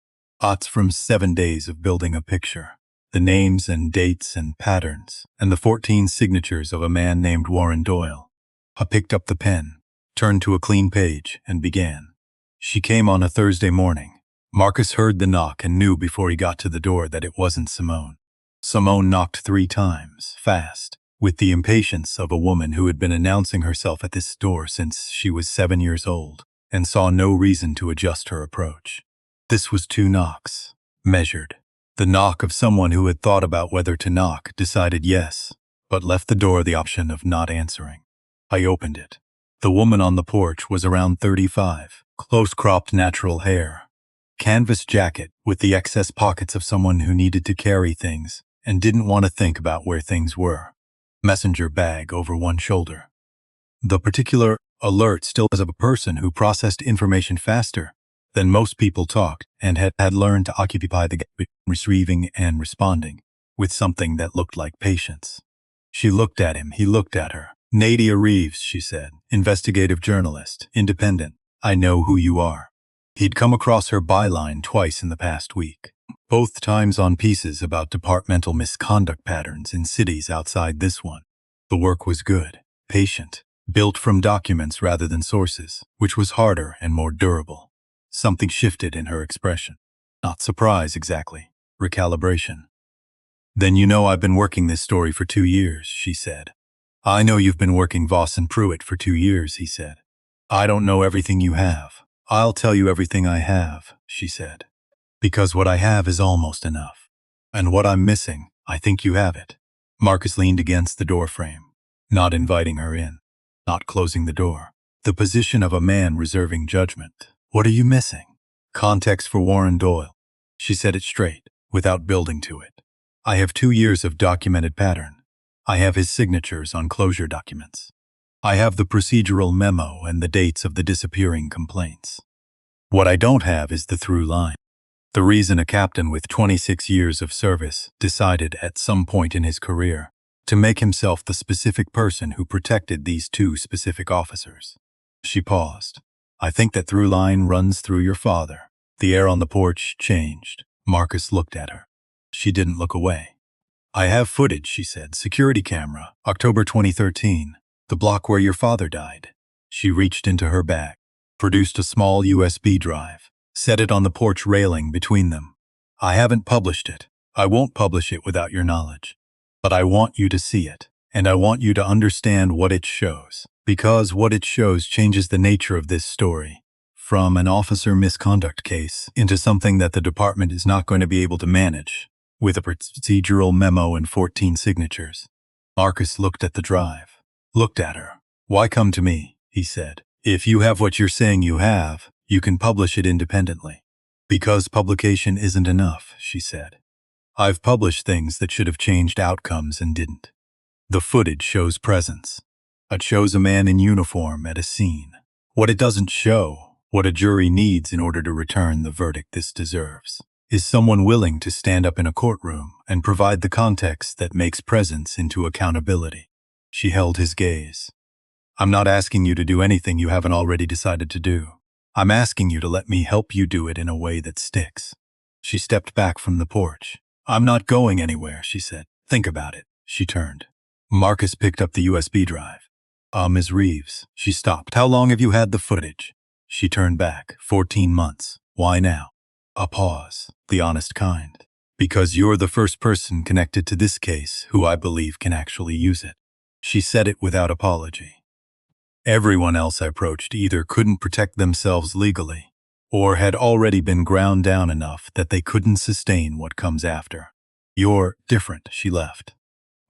Odds from 7 days of building a picture. The names and dates and patterns, and the 14 signatures of a man named Warren Doyle. I picked up the pen, turned to a clean page, and began. She came on a Thursday morning. Marcus heard the knock and knew before he got to the door that it wasn't Simone. Simone knocked 3 times, fast, with the impatience of a woman who had been announcing herself at this door since she was 7 years old, and saw no reason to adjust her approach. This was 2 knocks, measured. The knock of someone who had thought about whether to knock, decided yes, but left the door the option of not answering. I opened it. The woman on the porch was around 35, close-cropped natural hair, canvas jacket with the excess pockets of someone who needed to carry things and didn't want to think about where things were. Messenger bag over one shoulder. The particular alert still as of a person who processed information faster than most people talked and had learned to occupy the gap between receiving and responding with something that looked like patience. She looked at him, he looked at her. Nadia Reeves, she said, investigative journalist, independent. I know who you are. He'd come across her byline twice in the past week, both times on pieces about departmental misconduct patterns in cities outside this one. The work was good, patient, built from documents rather than sources, which was harder and more durable. Something shifted in her expression. Not surprise exactly, recalibration. Then you know I've been working this story for 2 years, she said. I know you've been working Voss and Pruitt for 2 years, he said. I don't know everything you have. I'll tell you everything I have, she said. Because what I have is almost enough. And what I'm missing, I think you have it. Marcus leaned against the doorframe, not inviting her in, not closing the door. The position of a man reserving judgment. What are you missing? Context for Warren Doyle. She said it straight, without building to it. I have 2 years of documented pattern. I have his signatures on closure documents. I have the procedural memo and the dates of the disappearing complaints. What I don't have is the through line. The reason a captain with 26 years of service decided at some point in his career to make himself the specific person who protected these 2 specific officers. She paused. I think that through line runs through your father. The air on the porch changed. Marcus looked at her. She didn't look away. I have footage, she said. Security camera, October 2013. The block where your father died. She reached into her bag, produced a small USB drive, set it on the porch railing between them. I haven't published it. I won't publish it without your knowledge. But I want you to see it, and I want you to understand what it shows, because what it shows changes the nature of this story, from an officer misconduct case into something that the department is not going to be able to manage, with a procedural memo and 14 signatures. Marcus looked at the drive, looked at her. Why come to me? He said. If you have what you're saying you have, you can publish it independently. Because publication isn't enough, she said. I've published things that should have changed outcomes and didn't. The footage shows presence. It shows a man in uniform at a scene. What it doesn't show, what a jury needs in order to return the verdict this deserves, is someone willing to stand up in a courtroom and provide the context that makes presence into accountability. She held his gaze. I'm not asking you to do anything you haven't already decided to do. I'm asking you to let me help you do it in a way that sticks. She stepped back from the porch. I'm not going anywhere, she said. Think about it. She turned. Marcus picked up the USB drive. Ms. Reeves. She stopped. How long have you had the footage? She turned back. 14 months. Why now? A pause. The honest kind. Because you're the first person connected to this case who I believe can actually use it. She said it without apology. Everyone else I approached either couldn't protect themselves legally or had already been ground down enough that they couldn't sustain what comes after. You're different, she left.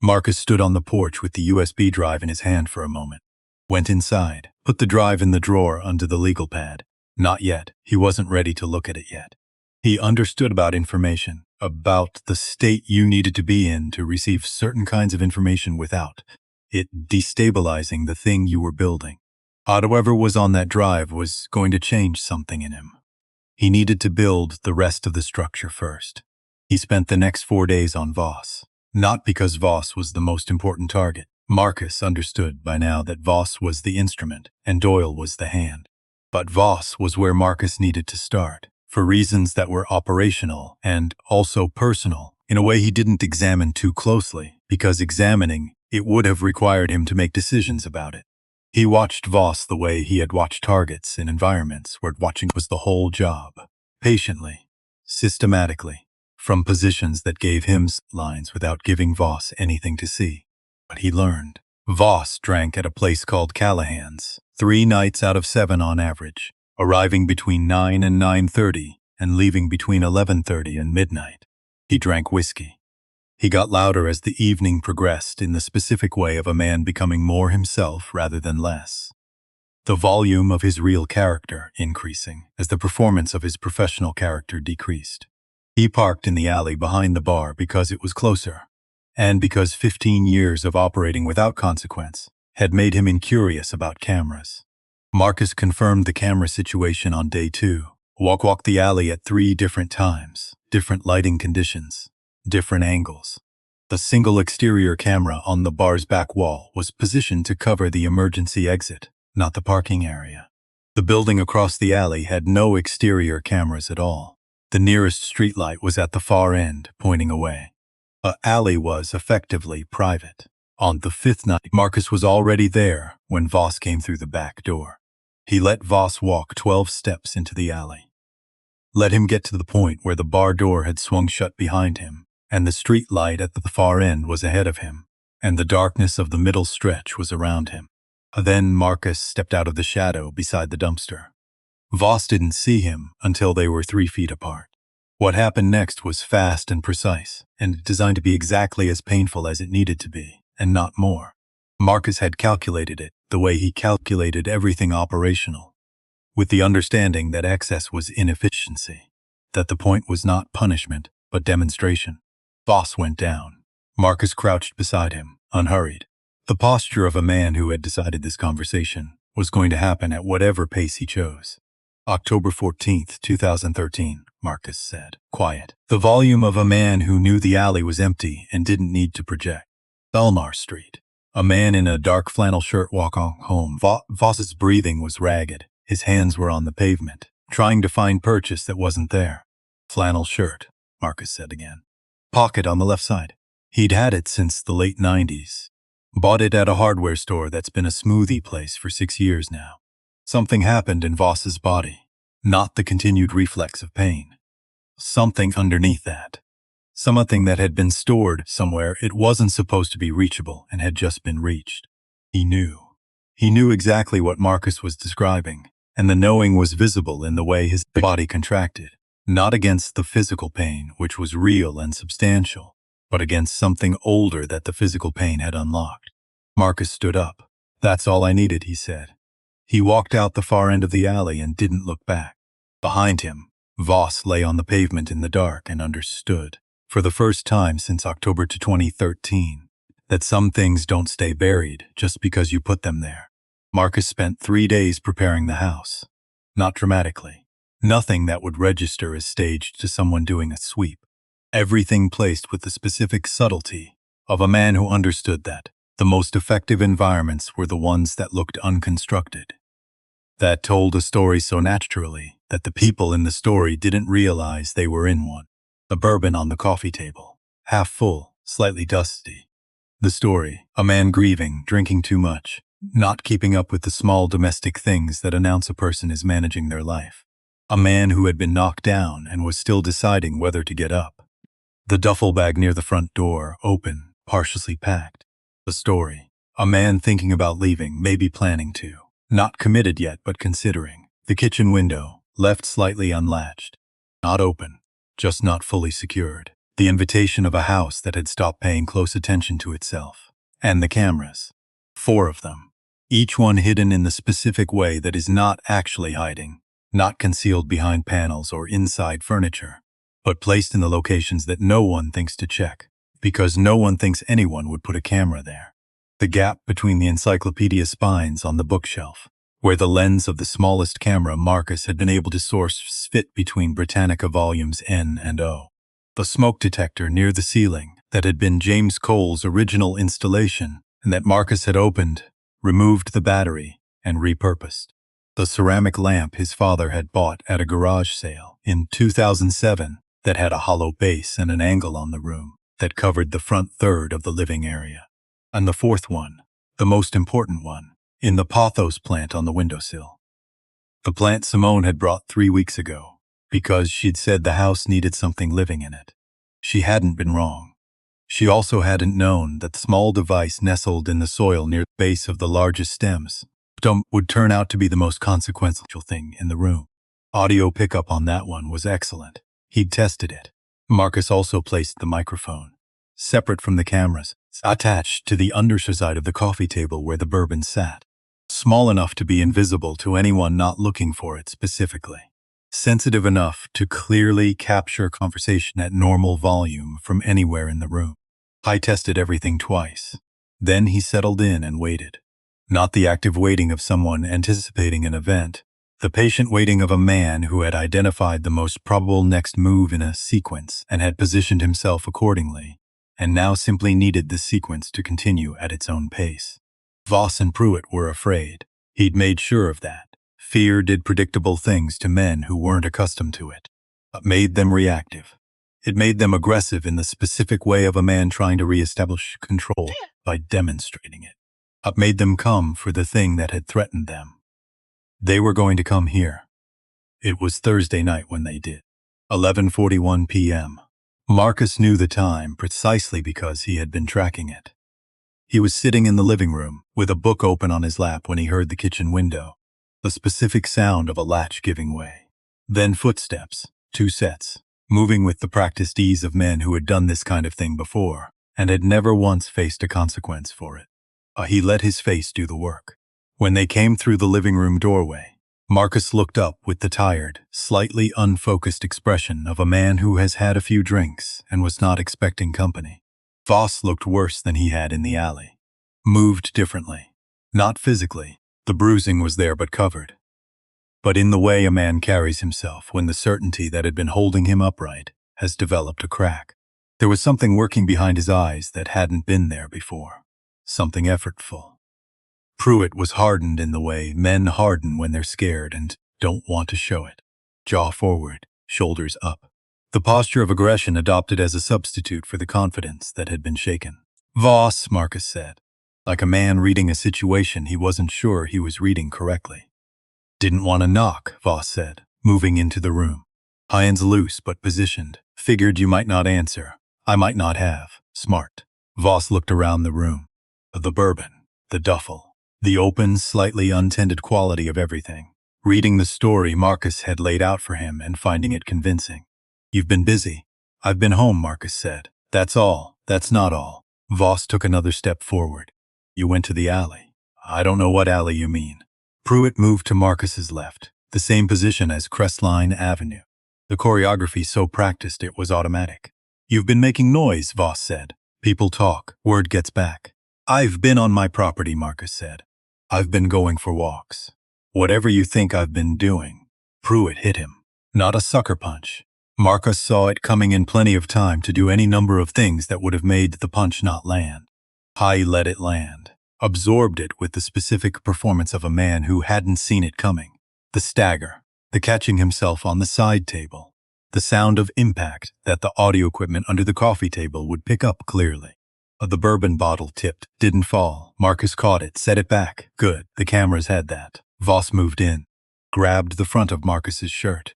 Marcus stood on the porch with the USB drive in his hand for a moment, went inside, put the drive in the drawer under the legal pad. Not yet. He wasn't ready to look at it yet. He understood about information, about the state you needed to be in to receive certain kinds of information without it destabilizing the thing you were building. Whatever was on that drive was going to change something in him. He needed to build the rest of the structure first. He spent the next 4 days on Voss. Not because Voss was the most important target. Marcus understood by now that Voss was the instrument and Doyle was the hand. But Voss was where Marcus needed to start, for reasons that were operational and also personal, in a way he didn't examine too closely, because examining it would have required him to make decisions about it. He watched Voss the way he had watched targets in environments where watching was the whole job. Patiently, systematically, from positions that gave him lines without giving Voss anything to see. But he learned. Voss drank at a place called Callahan's, 3 nights out of 7 on average, arriving between 9 and 9:30 and leaving between 11:30 and midnight. He drank whiskey. He got louder as the evening progressed in the specific way of a man becoming more himself rather than less. The volume of his real character increasing as the performance of his professional character decreased. He parked in the alley behind the bar because it was closer, and because 15 years of operating without consequence had made him incurious about cameras. Marcus confirmed the camera situation on day 2. Walked the alley at 3 different times, different lighting conditions, different angles. The single exterior camera on the bar's back wall was positioned to cover the emergency exit, not the parking area. The building across the alley had no exterior cameras at all. The nearest streetlight was at the far end, pointing away. The alley was effectively private. On the 5th night, Marcus was already there when Voss came through the back door. He let Voss walk 12 steps into the alley. Let him get to the point where the bar door had swung shut behind him, and the street light at the far end was ahead of him. and the darkness of the middle stretch was around him. Then Marcus stepped out of the shadow beside the dumpster. Voss didn't see him until they were 3 feet apart. What happened next was fast and precise, and designed to be exactly as painful as it needed to be, and not more. Marcus had calculated it the way he calculated everything operational, with the understanding that excess was inefficiency, that the point was not punishment, but demonstration. Voss went down. Marcus crouched beside him, unhurried. The posture of a man who had decided this conversation was going to happen at whatever pace he chose. October 14th, 2013, Marcus said, quiet. The volume of a man who knew the alley was empty and didn't need to project. Belmar Street. A man in a dark flannel shirt walking home. Voss's breathing was ragged. His hands were on the pavement, trying to find purchase that wasn't there. Flannel shirt, Marcus said again. Pocket on the left side. He'd had it since the late 90s. Bought it at a hardware store that's been a smoothie place for 6 years now. Something happened in Voss's body, not the continued reflex of pain. Something underneath that. Something that had been stored somewhere it wasn't supposed to be reachable and had just been reached. He knew. He knew exactly what Marcus was describing, and the knowing was visible in the way his body contracted, not against the physical pain, which was real and substantial, but against something older that the physical pain had unlocked. Marcus stood up. That's all I needed, he said. He walked out the far end of the alley and didn't look back. Behind him, Voss lay on the pavement in the dark and understood, for the first time since October 2013, that some things don't stay buried just because you put them there. Marcus spent 3 days preparing the house. Not dramatically. Nothing that would register as staged to someone doing a sweep. Everything placed with the specific subtlety of a man who understood that the most effective environments were the ones that looked unconstructed. That told a story so naturally that the people in the story didn't realize they were in one. A bourbon on the coffee table, half full, slightly dusty. The story, a man grieving, drinking too much, not keeping up with the small domestic things that announce a person is managing their life. A man who had been knocked down and was still deciding whether to get up. The duffel bag near the front door, open, partially packed. The story, a man thinking about leaving, maybe planning to. Not committed yet, but considering. The kitchen window, left slightly unlatched. Not open, just not fully secured. The invitation of a house that had stopped paying close attention to itself. And the cameras. 4 of them. Each one hidden in the specific way that is not actually hiding. Not concealed behind panels or inside furniture, but placed in the locations that no one thinks to check, because no one thinks anyone would put a camera there. The gap between the encyclopedia spines on the bookshelf, where the lens of the smallest camera Marcus had been able to source fit between Britannica volumes N and O. The smoke detector near the ceiling that had been James Cole's original installation and that Marcus had opened, removed the battery, and repurposed. The ceramic lamp his father had bought at a garage sale in 2007 that had a hollow base and an angle on the room that covered the front third of the living area. And the 4th one, the most important one, in the pothos plant on the windowsill. The plant Simone had brought 3 weeks ago, because she'd said the house needed something living in it. She hadn't been wrong. She also hadn't known that the small device nestled in the soil near the base of the largest stems would turn out to be the most consequential thing in the room. Audio pickup on that one was excellent. He'd tested it. Marcus also placed the microphone, separate from the cameras, attached to the underside of the coffee table where the bourbon sat. Small enough to be invisible to anyone not looking for it specifically. Sensitive enough to clearly capture conversation at normal volume from anywhere in the room. I tested everything twice. Then he settled in and waited. Not the active waiting of someone anticipating an event, the patient waiting of a man who had identified the most probable next move in a sequence and had positioned himself accordingly, and now simply needed the sequence to continue at its own pace. Voss and Pruitt were afraid. He'd made sure of that. Fear did predictable things to men who weren't accustomed to it. It made them reactive. It made them aggressive in the specific way of a man trying to reestablish control by demonstrating it. It made them come for the thing that had threatened them. They were going to come here. It was Thursday night when they did. 11:41 p.m. Marcus knew the time precisely because he had been tracking it. He was sitting in the living room, with a book open on his lap when he heard the kitchen window. The specific sound of a latch giving way. Then footsteps, 2 sets, moving with the practiced ease of men who had done this kind of thing before, and had never once faced a consequence for it. He let his face do the work. When they came through the living room doorway, Marcus looked up with the tired, slightly unfocused expression of a man who has had a few drinks and was not expecting company. Voss looked worse than he had in the alley. Moved differently. Not physically, the bruising was there but covered. But in the way a man carries himself when the certainty that had been holding him upright has developed a crack. There was something working behind his eyes that hadn't been there before. Something effortful. Pruitt was hardened in the way men harden when they're scared and don't want to show it. Jaw forward, shoulders up. The posture of aggression adopted as a substitute for the confidence that had been shaken. Voss, Marcus said, like a man reading a situation he wasn't sure he was reading correctly. Didn't want to knock, Voss said, moving into the room. Hands loose but positioned. Figured you might not answer. I might not have. Smart. Voss looked around the room. The bourbon, the duffel, the open, slightly untended quality of everything. Reading the story Marcus had laid out for him and finding it convincing. You've been busy. I've been home, Marcus said. That's all. That's not all. Voss took another step forward. You went to the alley. I don't know what alley you mean. Pruitt moved to Marcus's left, the same position as Crestline Avenue. The choreography so practiced it was automatic. You've been making noise, Voss said. People talk. Word gets back. I've been on my property, Marcus said. I've been going for walks. Whatever you think I've been doing. Pruitt hit him. Not a sucker punch. Marcus saw it coming in plenty of time to do any number of things that would have made the punch not land. He let it land. Absorbed it with the specific performance of a man who hadn't seen it coming. The stagger. The catching himself on the side table. The sound of impact that the audio equipment under the coffee table would pick up clearly. The bourbon bottle tipped, didn't fall. Marcus caught it, set it back. Good, the cameras had that. Voss moved in, grabbed the front of Marcus's shirt,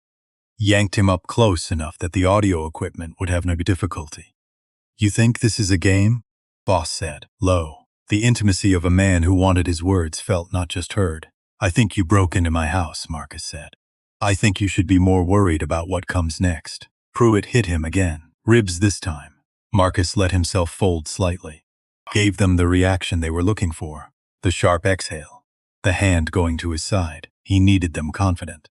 yanked him up close enough that the audio equipment would have no difficulty. You think this is a game? Voss said, low. The intimacy of a man who wanted his words felt not just heard. I think you broke into my house, Marcus said. I think you should be more worried about what comes next. Pruitt hit him again, ribs this time. Marcus let himself fold slightly, gave them the reaction they were looking for, the sharp exhale, the hand going to his side. He needed them confident.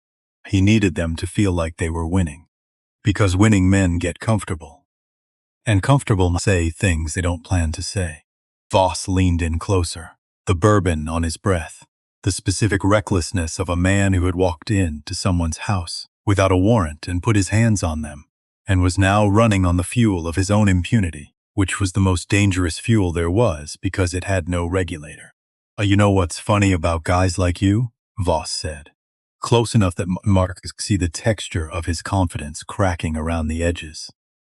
He needed them to feel like they were winning, because winning men get comfortable, and comfortable say things they don't plan to say. Voss leaned in closer, the bourbon on his breath, the specific recklessness of a man who had walked into someone's house without a warrant and put his hands on them, and was now running on the fuel of his own impunity, which was the most dangerous fuel there was because it had no regulator. You know what's funny about guys like you? Voss said, close enough that Marcus could see the texture of his confidence cracking around the edges.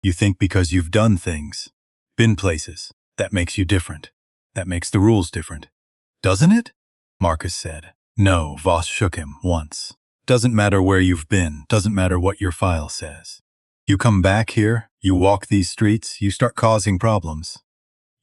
You think because you've done things, been places, that makes you different. That makes the rules different. Doesn't it? Marcus said. No, Voss shook him once. Doesn't matter where you've been, doesn't matter what your file says. You come back here, you walk these streets, you start causing problems.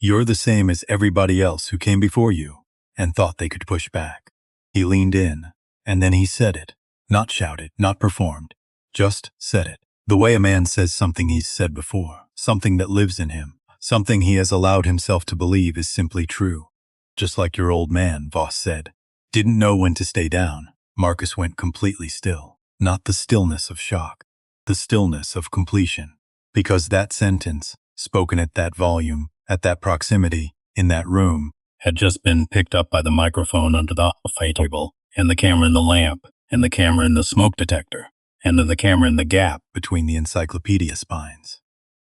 You're the same as everybody else who came before you and thought they could push back. He leaned in, and then he said it. Not shouted, not performed. Just said it. The way a man says something he's said before, something that lives in him, something he has allowed himself to believe is simply true. Just like your old man, Voss said. Didn't know when to stay down. Marcus went completely still. Not the stillness of shock. The stillness of completion. Because that sentence, spoken at that volume, at that proximity, in that room, had just been picked up by the microphone under the coffee table, and the camera in the lamp, and the camera in the smoke detector, and then the camera in the gap between the encyclopedia spines.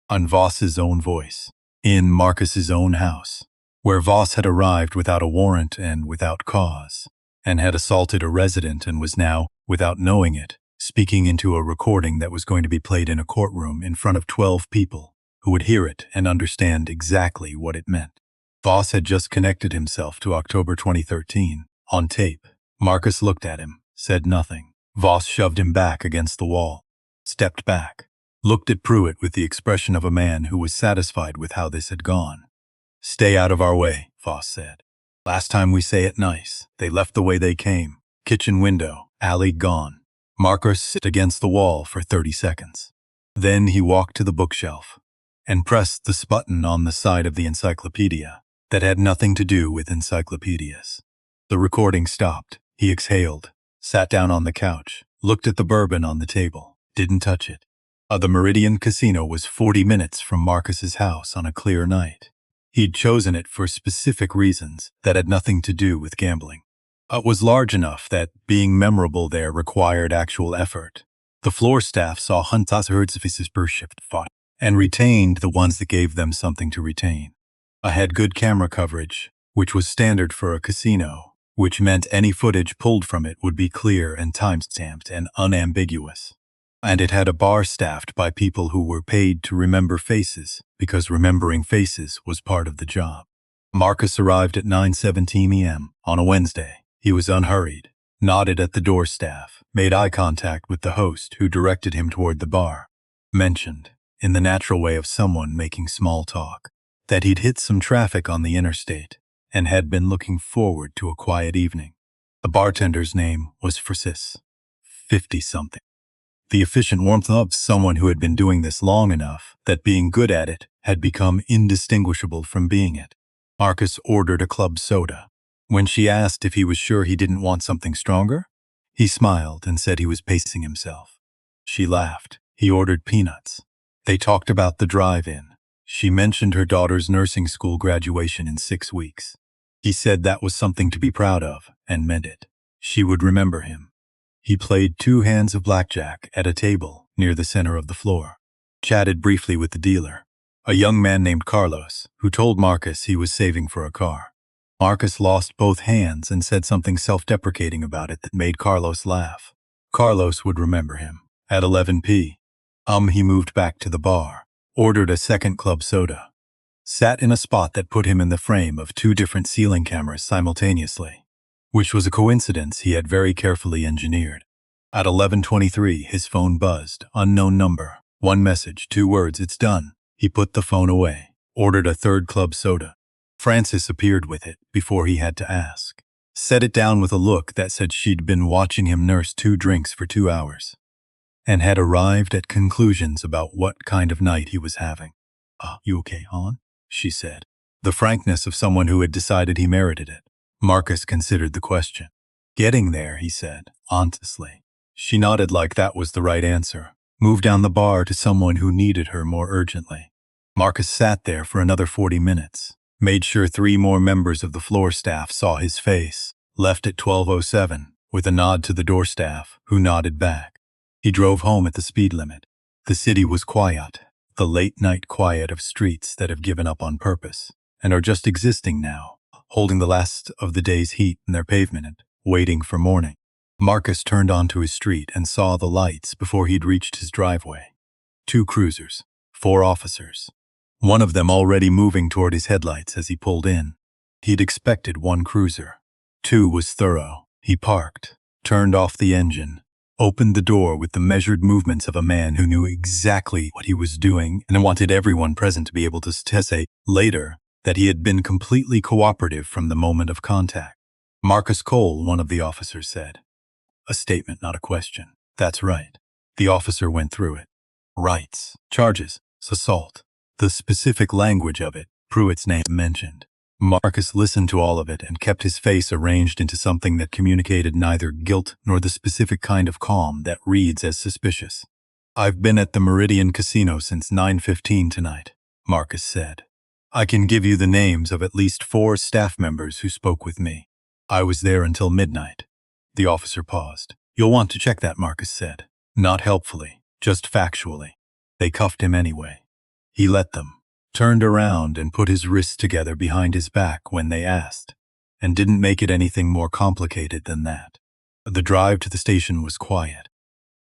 On Voss's own voice, in Marcus's own house, where Voss had arrived without a warrant and without cause, and had assaulted a resident and was now, without knowing it, speaking into a recording that was going to be played in a courtroom in front of 12 people who would hear it and understand exactly what it meant. Voss had just connected himself to October 2013, on tape. Marcus looked at him, said nothing. Voss shoved him back against the wall, stepped back, looked at Pruitt with the expression of a man who was satisfied with how this had gone. Stay out of our way, Voss said. Last time we say it nice, they left the way they came. Kitchen window, alley gone. Marcus sit against the wall for 30 seconds. Then he walked to the bookshelf and pressed the button on the side of the encyclopedia that had nothing to do with encyclopedias. The recording stopped. He exhaled, sat down on the couch, looked at the bourbon on the table, didn't touch it. The Meridian Casino was 40 minutes from Marcus's house on a clear night. He'd chosen it for specific reasons that had nothing to do with gambling. It was large enough that being memorable there required actual effort. The floor staff saw hundreds of pieces per shift fought and retained the ones that gave them something to retain. I had good camera coverage, which was standard for a casino, which meant any footage pulled from it would be clear and time-stamped and unambiguous. And it had a bar staffed by people who were paid to remember faces, because remembering faces was part of the job. Marcus arrived at 9:17 a.m. on a Wednesday. He was unhurried, nodded at the door staff, made eye contact with the host who directed him toward the bar, mentioned, in the natural way of someone making small talk, that he'd hit some traffic on the interstate and had been looking forward to a quiet evening. The bartender's name was Francis, 50-something. The efficient warmth of someone who had been doing this long enough that being good at it had become indistinguishable from being it. Marcus ordered a club soda. When she asked if he was sure he didn't want something stronger, he smiled and said he was pacing himself. She laughed. He ordered peanuts. They talked about the drive-in. She mentioned her daughter's nursing school graduation in 6 weeks. He said that was something to be proud of, and meant it. She would remember him. He played 2 hands of blackjack at a table near the center of the floor, chatted briefly with the dealer, a young man named Carlos, who told Marcus he was saving for a car. Marcus lost both hands and said something self-deprecating about it that made Carlos laugh. Carlos would remember him. At 11 p.m. He moved back to the bar, ordered a second club soda, sat in a spot that put him in the frame of 2 different ceiling cameras simultaneously, which was a coincidence he had very carefully engineered. At 11:23, his phone buzzed. Unknown number. 1 message, 2 words, it's done. He put the phone away, ordered a third club soda. Frances appeared with it before he had to ask. Set it down with a look that said she'd been watching him nurse 2 drinks for 2 hours, and had arrived at conclusions about what kind of night he was having. You okay, hon? She said. The frankness of someone who had decided he merited it. Marcus considered the question. Getting there, he said, honestly. She nodded like that was the right answer, moved down the bar to someone who needed her more urgently. Marcus sat there for another 40 minutes, made sure 3 more members of the floor staff saw his face, left at 12:07 with a nod to the door staff, who nodded back. He drove home at the speed limit. The city was quiet, the late-night quiet of streets that have given up on purpose and are just existing now, holding the last of the day's heat in their pavement, waiting for morning. Marcus turned onto his street and saw the lights before he'd reached his driveway. 2 cruisers, 4 officers, one of them already moving toward his headlights as he pulled in. He'd expected 1 cruiser. 2 was thorough. He parked, turned off the engine, opened the door with the measured movements of a man who knew exactly what he was doing and wanted everyone present to be able to say later that he had been completely cooperative from the moment of contact. Marcus Cole, one of the officers said. A statement, not a question. That's right. The officer went through it. Rights, charges, assault. The specific language of it, Pruitt's name mentioned. Marcus listened to all of it and kept his face arranged into something that communicated neither guilt nor the specific kind of calm that reads as suspicious. I've been at the Meridian Casino since 9:15 tonight, Marcus said. I can give you the names of at least 4 staff members who spoke with me. I was there until midnight. The officer paused. You'll want to check that, Marcus said. Not helpfully, just factually. They cuffed him anyway. He let them, turned around and put his wrists together behind his back when they asked, and didn't make it anything more complicated than that. The drive to the station was quiet.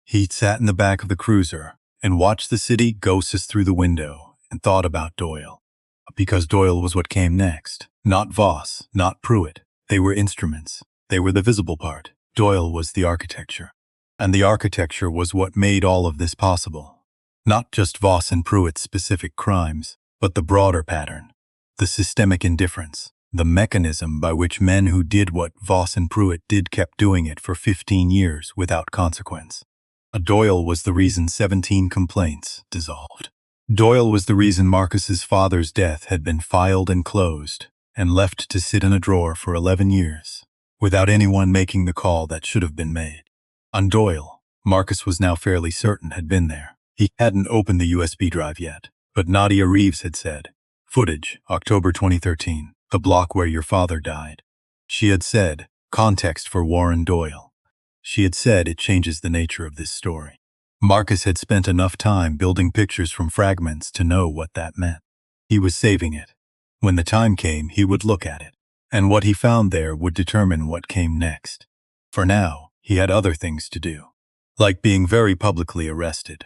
He sat in the back of the cruiser and watched the city ghosts through the window and thought about Doyle. Because Doyle was what came next. Not Voss, not Pruitt. They were instruments. They were the visible part. Doyle was the architecture. And the architecture was what made all of this possible. Not just Voss and Pruitt's specific crimes, but the broader pattern. the systemic indifference, the mechanism by which men who did what Voss and Pruitt did kept doing it for 15 years without consequence. Doyle was the reason 17 complaints dissolved. Doyle was the reason Marcus's father's death had been filed and closed and left to sit in a drawer for 11 years, without anyone making the call that should have been made. On Doyle, Marcus was now fairly certain had been there. He hadn't opened the USB drive yet, but Nadia Reeves had said, "Footage, October 2013, the block where your father died." She had said, "Context for Warren Doyle." She had said it changes the nature of this story. Marcus had spent enough time building pictures from fragments to know what that meant. He was saving it. When the time came, he would look at it, and what he found there would determine what came next. For now, he had other things to do, like being very publicly arrested.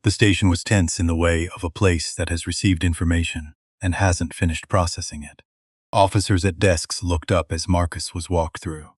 The station was tense in the way of a place that has received information and hasn't finished processing it. Officers at desks looked up as Marcus was walked through.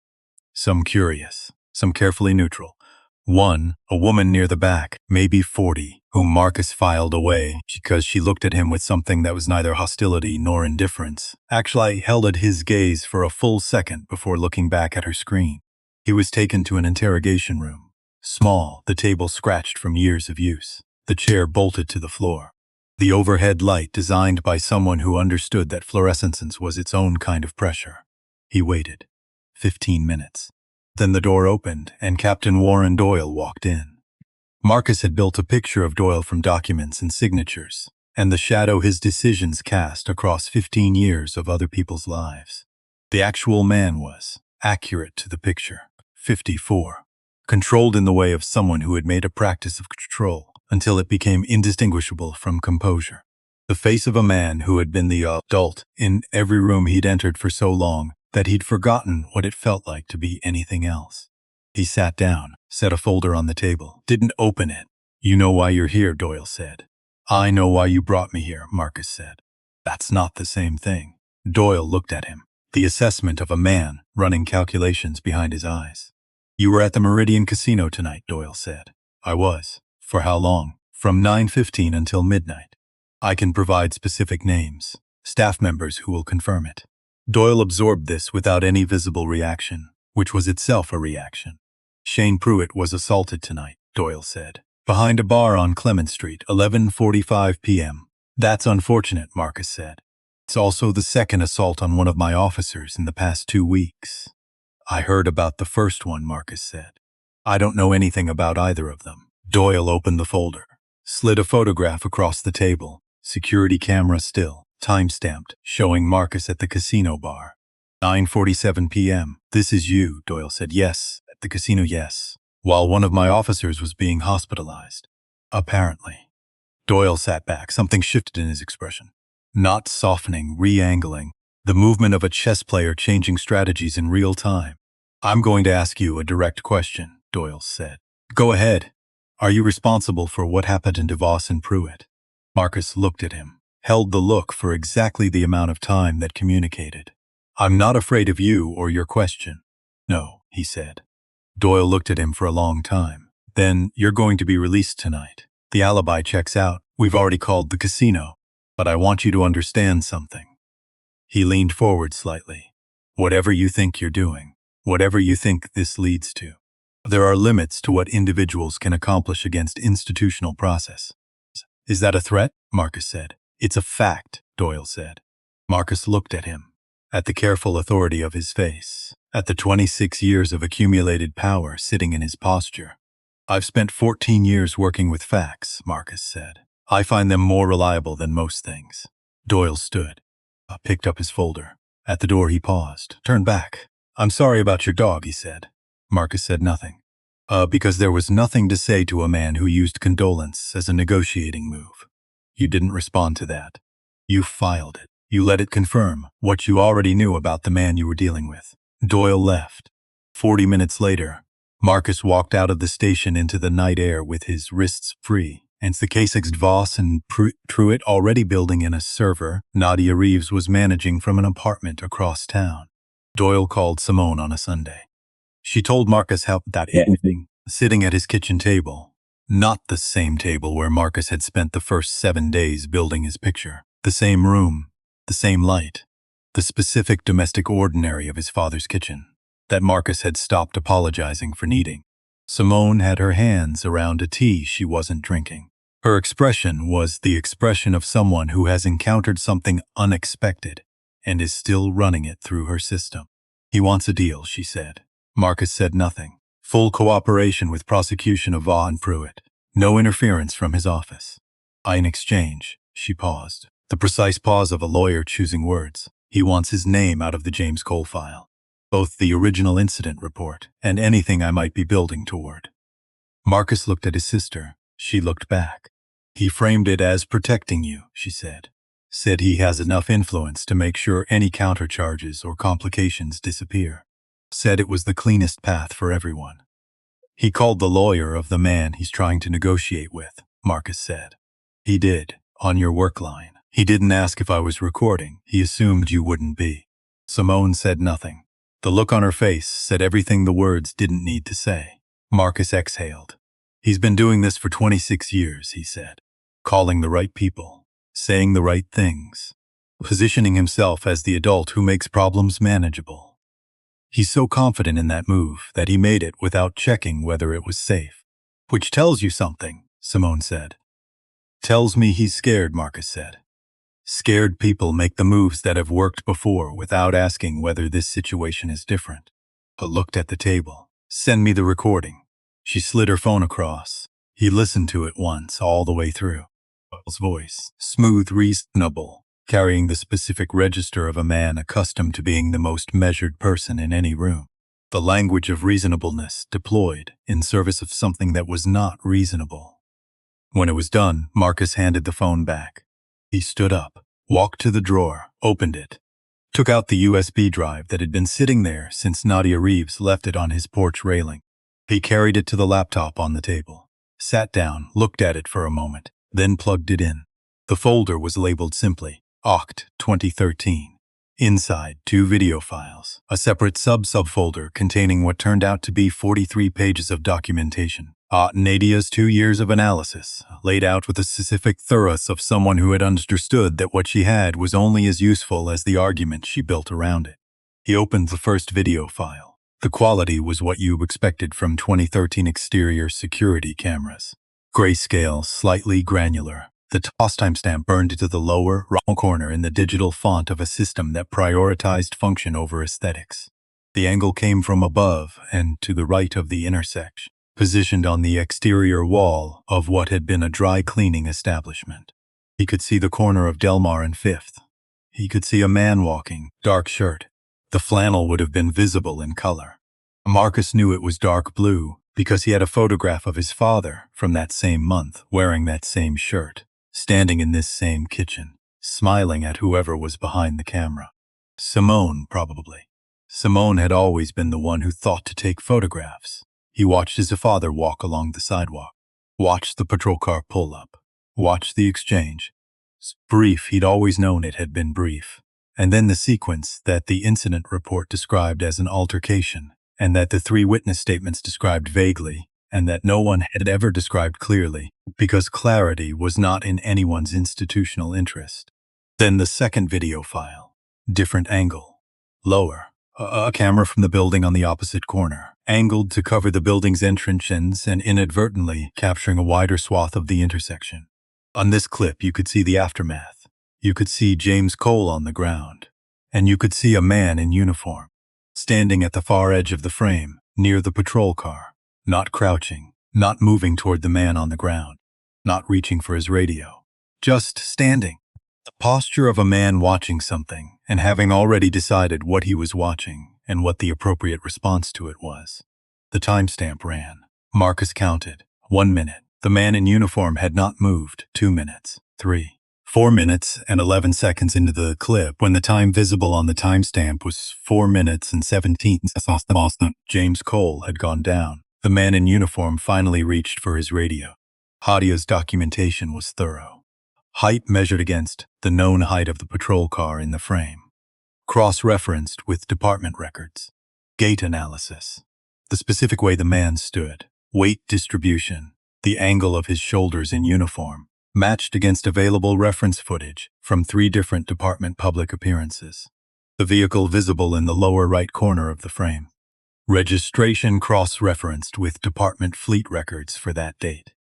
Some curious, some carefully neutral. One, a woman near the back, maybe 40, whom Marcus filed away because she looked at him with something that was neither hostility nor indifference, actually held at his gaze for a full second before looking back at her screen. He was taken to an interrogation room. Small, the table scratched from years of use, the chair bolted to the floor. The overhead light designed by someone who understood that fluorescence was its own kind of pressure. He waited. 15 minutes. Then the door opened and Captain Warren Doyle walked in. Marcus had built a picture of Doyle from documents and signatures, and the shadow his decisions cast across 15 years of other people's lives. The actual man was accurate to the picture. 54. Controlled in the way of someone who had made a practice of control until it became indistinguishable from composure. The face of a man who had been the adult in every room he'd entered for so long that he'd forgotten what it felt like to be anything else. He sat down, set a folder on the table, didn't open it. "You know why you're here," Doyle said. "I know why you brought me here," Marcus said. "That's not the same thing." Doyle looked at him, the assessment of a man running calculations behind his eyes. "You were at the Meridian Casino tonight," Doyle said. "I was. For how long?" "From 9:15 until midnight. I can provide specific names, staff members who will confirm it." Doyle absorbed this without any visible reaction, which was itself a reaction. "Shane Pruitt was assaulted tonight," Doyle said. "Behind a bar on Clement Street, 11:45 p.m. "That's unfortunate," Marcus said. "It's also the second assault on one of my officers in the past 2 weeks." "I heard about the first one," Marcus said. "I don't know anything about either of them." Doyle opened the folder, slid a photograph across the table, security camera still, time-stamped, showing Marcus at the casino bar. 9:47 p.m. "This is you," Doyle said. "Yes, at the casino, yes. While one of my officers was being hospitalized." "Apparently." Doyle sat back. Something shifted in his expression. Not softening, re-angling. The movement of a chess player changing strategies in real time. "I'm going to ask you a direct question," Doyle said. "Go ahead. Are you responsible for what happened to Voss and Pruitt?" Marcus looked at him, held the look for exactly the amount of time that communicated. "I'm not afraid of you or your question." "No," he said. Doyle looked at him for a long time. "Then you're going to be released tonight. The alibi checks out. We've already called the casino. But I want you to understand something." He leaned forward slightly. "Whatever you think you're doing, whatever you think this leads to, there are limits to what individuals can accomplish against institutional process." "Is that a threat?" Marcus said. "It's a fact," Doyle said. Marcus looked at him, at the careful authority of his face, at the 26 years of accumulated power sitting in his posture. "I've spent 14 years working with facts," Marcus said. "I find them more reliable than most things." Doyle stood, picked up his folder. At the door he paused, turned back. "I'm sorry about your dog," he said. Marcus said nothing. Because there was nothing to say to a man who used condolence as a negotiating move. "You didn't respond to that. You filed it. You let it confirm what you already knew about the man you were dealing with." Doyle left. 40 minutes later, Marcus walked out of the station into the night air with his wrists free, and the K6 Voss and Pruitt already building in a server Nadia Reeves was managing from an apartment across town. Doyle called Simone on a Sunday. She told Marcus how that evening, sitting at his kitchen table, not the same table where Marcus had spent the first 7 days building his picture, the same room, the same light, the specific domestic ordinary of his father's kitchen that Marcus had stopped apologizing for needing. Simone had her hands around a tea she wasn't drinking. Her expression was the expression of someone who has encountered something unexpected and is still running it through her system. "He wants a deal," she said. Marcus said nothing. Full cooperation with prosecution of Vaughan Pruitt. No interference from his office. In exchange, she paused. The precise pause of a lawyer choosing words. He wants his name out of the James Cole file. Both the original incident report and anything I might be building toward. Marcus looked at his sister. She looked back. "He framed it as protecting you," she said. "Said he has enough influence to make sure any countercharges or complications disappear. Said it was the cleanest path for everyone." "He called the lawyer of the man he's trying to negotiate with," Marcus said. "He did, on your work line. He didn't ask if I was recording. He assumed you wouldn't be." Simone said nothing. The look on her face said everything the words didn't need to say. Marcus exhaled. "He's been doing this for 26 years, he said. Calling the right people, saying the right things, positioning himself as the adult who makes problems manageable. He's so confident in that move that he made it without checking whether it was safe." "Which tells you something," Simone said. "Tells me he's scared," Marcus said. "Scared people make the moves that have worked before without asking whether this situation is different." But looked at the table. "Send me the recording." She slid her phone across. He listened to it once, all the way through. His voice, smooth, reasonable, carrying the specific register of a man accustomed to being the most measured person in any room. The language of reasonableness deployed in service of something that was not reasonable. When it was done, Marcus handed the phone back. He stood up, walked to the drawer, opened it, took out the USB drive that had been sitting there since Nadia Reeves left it on his porch railing. He carried it to the laptop on the table, sat down, looked at it for a moment, then plugged it in. The folder was labeled simply, Oct 2013. Inside, 2 video files, a separate subfolder containing what turned out to be 43 pages of documentation. Nadia's 2 years of analysis, laid out with the specific thoroughness of someone who had understood that what she had was only as useful as the argument she built around it. He opened the first video file. The quality was what you expected from 2013 exterior security cameras. Grayscale, slightly granular. The toss timestamp burned into the lower right corner in the digital font of a system that prioritized function over aesthetics. The angle came from above and to the right of the intersection, positioned on the exterior wall of what had been a dry cleaning establishment. He could see the corner of Delmar and 5th. He could see a man walking, dark shirt. The flannel would have been visible in color. Marcus knew it was dark blue because he had a photograph of his father from that same month wearing that same shirt, standing in this same kitchen, smiling at whoever was behind the camera. Simone, probably. Simone had always been the one who thought to take photographs. He watched his father walk along the sidewalk, watched the patrol car pull up, watched the exchange. Brief, he'd always known it had been brief. And then the sequence that the incident report described as an altercation, and that the 3 witness statements described vaguely, and that no one had ever described clearly, because clarity was not in anyone's institutional interest. Then the second video file, different angle, lower, a camera from the building on the opposite corner, angled to cover the building's entrances and inadvertently capturing a wider swath of the intersection. On this clip, you could see the aftermath. You could see James Cole on the ground, and you could see a man in uniform, standing at the far edge of the frame, near the patrol car, not crouching, not moving toward the man on the ground, not reaching for his radio, just standing. The posture of a man watching something and having already decided what he was watching and what the appropriate response to it was. The timestamp ran. Marcus counted. 1 minute. The man in uniform had not moved. 2 minutes. 3. 4 minutes and 11 seconds into the clip, when the time visible on the timestamp was 4 minutes and 17 seconds, James Cole had gone down. The man in uniform finally reached for his radio. Hadia's documentation was thorough. Height measured against the known height of the patrol car in the frame. Cross-referenced with department records. Gait analysis. The specific way the man stood. Weight distribution. The angle of his shoulders in uniform. matched against available reference footage from 3 different department public appearances. The vehicle visible in the lower right corner of the frame. Registration cross-referenced with department fleet records for that date.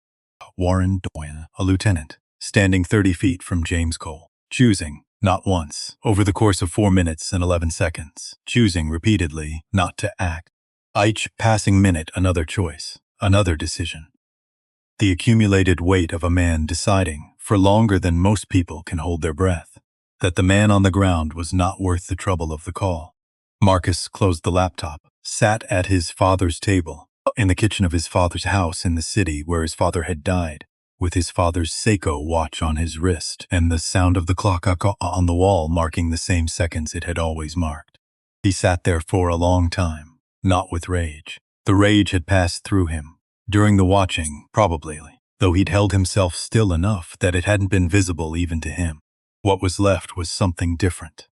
Warren Doyle, a lieutenant, standing 30 feet from James Cole, choosing, not once, over the course of 4 minutes and 11 seconds, choosing repeatedly not to act. Each passing minute another choice, another decision. The accumulated weight of a man deciding, for longer than most people can hold their breath, that the man on the ground was not worth the trouble of the call. Marcus closed the laptop, sat at his father's table, in the kitchen of his father's house in the city where his father had died, with his father's Seiko watch on his wrist and the sound of the clock on the wall marking the same seconds it had always marked. He sat there for a long time, not with rage. The rage had passed through him. During the watching, probably, though he'd held himself still enough that it hadn't been visible even to him. What was left was something different.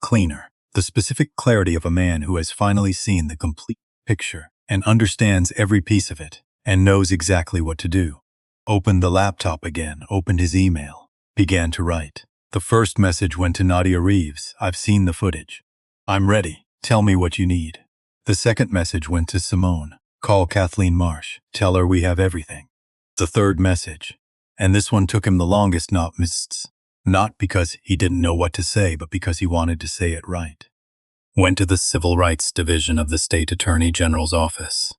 Cleaner. The specific clarity of a man who has finally seen the complete picture and understands every piece of it and knows exactly what to do. Opened the laptop again, opened his email, began to write. The first message went to Nadia Reeves. I've seen the footage. I'm ready. Tell me what you need. The second message went to Simone. Call Kathleen Marsh. Tell her we have everything. The third message, and this one took him the longest, not because he didn't know what to say, but because he wanted to say it right, went to the Civil Rights Division of the State Attorney General's office,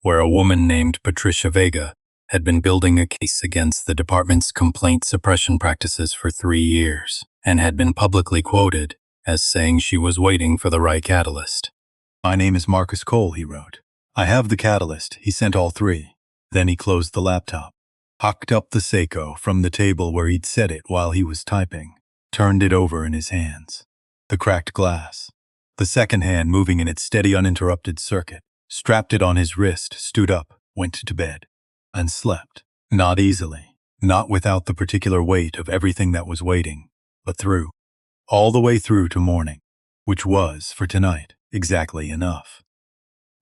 where a woman named Patricia Vega had been building a case against the department's complaint suppression practices for 3 years, and had been publicly quoted as saying she was waiting for the right catalyst. My name is Marcus Cole, he wrote. I have the catalyst. He sent all 3. Then he closed the laptop, hocked up the Seiko from the table where he'd set it while he was typing, turned it over in his hands. The cracked glass. The second hand moving in its steady uninterrupted circuit, strapped it on his wrist, stood up, went to bed, and slept. Not easily, not without the particular weight of everything that was waiting, but through. All the way through to morning, which was, for tonight, exactly enough.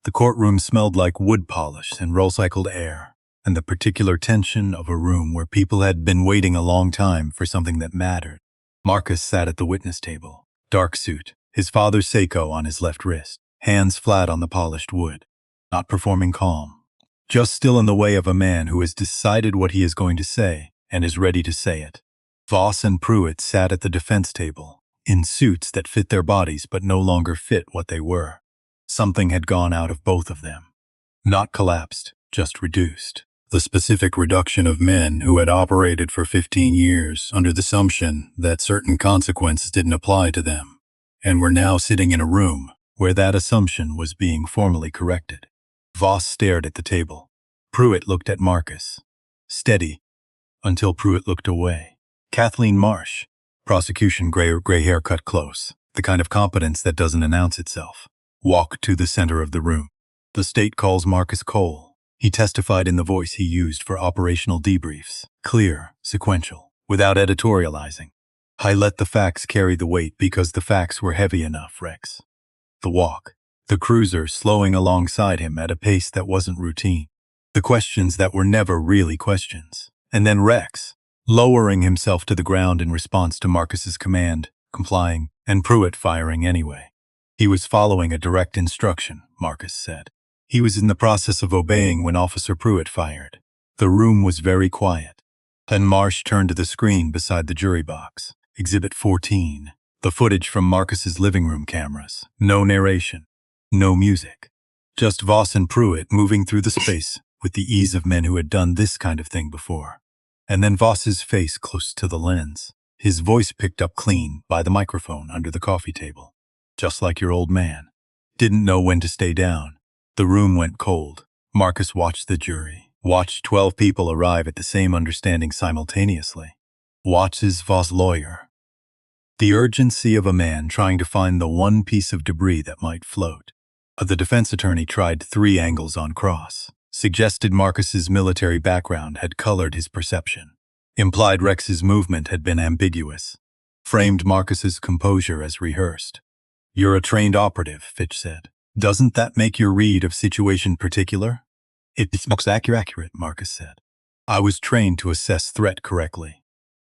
The courtroom smelled like wood polish and recycled air, and the particular tension of a room where people had been waiting a long time for something that mattered. Marcus sat at the witness table, dark suit, his father's Seiko on his left wrist, hands flat on the polished wood, not performing calm, just still in the way of a man who has decided what he is going to say and is ready to say it. Voss and Pruitt sat at the defense table, in suits that fit their bodies but no longer fit what they were. Something had gone out of both of them. Not collapsed, just reduced. The specific reduction of men who had operated for 15 years under the assumption that certain consequences didn't apply to them, and were now sitting in a room where that assumption was being formally corrected. Voss stared at the table. Pruitt looked at Marcus. Steady, until Pruitt looked away. Kathleen Marsh. Prosecution gray hair cut close, the kind of competence that doesn't announce itself. Walked to the center of the room. The state calls Marcus Cole. He testified in the voice he used for operational debriefs. Clear, sequential, without editorializing. I let the facts carry the weight because the facts were heavy enough, Rex. The walk. The cruiser slowing alongside him at a pace that wasn't routine. The questions that were never really questions. And then Rex, lowering himself to the ground in response to Marcus's command, complying, and Pruitt firing anyway. He was following a direct instruction, Marcus said. He was in the process of obeying when Officer Pruitt fired. The room was very quiet. Then Marsh turned to the screen beside the jury box. Exhibit 14. The footage from Marcus's living room cameras. No narration. No music. Just Voss and Pruitt moving through the space with the ease of men who had done this kind of thing before. And then Voss's face close to the lens. His voice picked up clean by the microphone under the coffee table. Just like your old man. Didn't know when to stay down. The room went cold. Marcus watched the jury. Watched 12 people arrive at the same understanding simultaneously. Watches Voss' lawyer. The urgency of a man trying to find the one piece of debris that might float. The defense attorney tried 3 angles on cross. Suggested Marcus's military background had colored his perception. Implied Rex's movement had been ambiguous. Framed Marcus's composure as rehearsed. You're a trained operative, Fitch said. Doesn't that make your read of situation particular? It looks accurate, Marcus said. I was trained to assess threat correctly.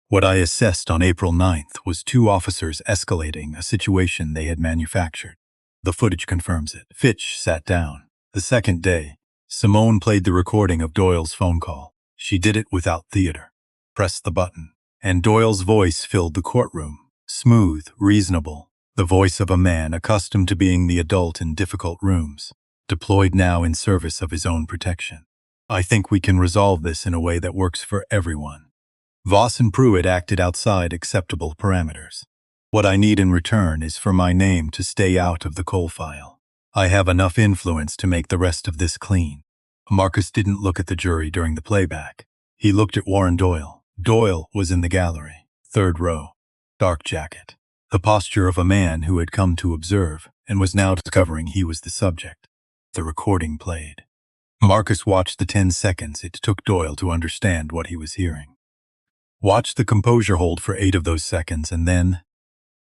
What I assessed on April 9th was two officers escalating a situation they had manufactured. The footage confirms it. Fitch sat down. The second day, Simone played the recording of Doyle's phone call. She did it without theater. Pressed the button, and Doyle's voice filled the courtroom. Smooth, reasonable, the voice of a man accustomed to being the adult in difficult rooms, deployed now in service of his own protection. I think we can resolve this in a way that works for everyone. Voss and Pruitt acted outside acceptable parameters. What I need in return is for my name to stay out of the coal file. I have enough influence to make the rest of this clean. Marcus didn't look at the jury during the playback. He looked at Warren Doyle. Doyle was in the gallery, third row. Dark jacket. The posture of a man who had come to observe and was now discovering he was the subject. The recording played. Marcus watched the 10 seconds it took Doyle to understand what he was hearing. Watched the composure hold for 8 of those seconds and then,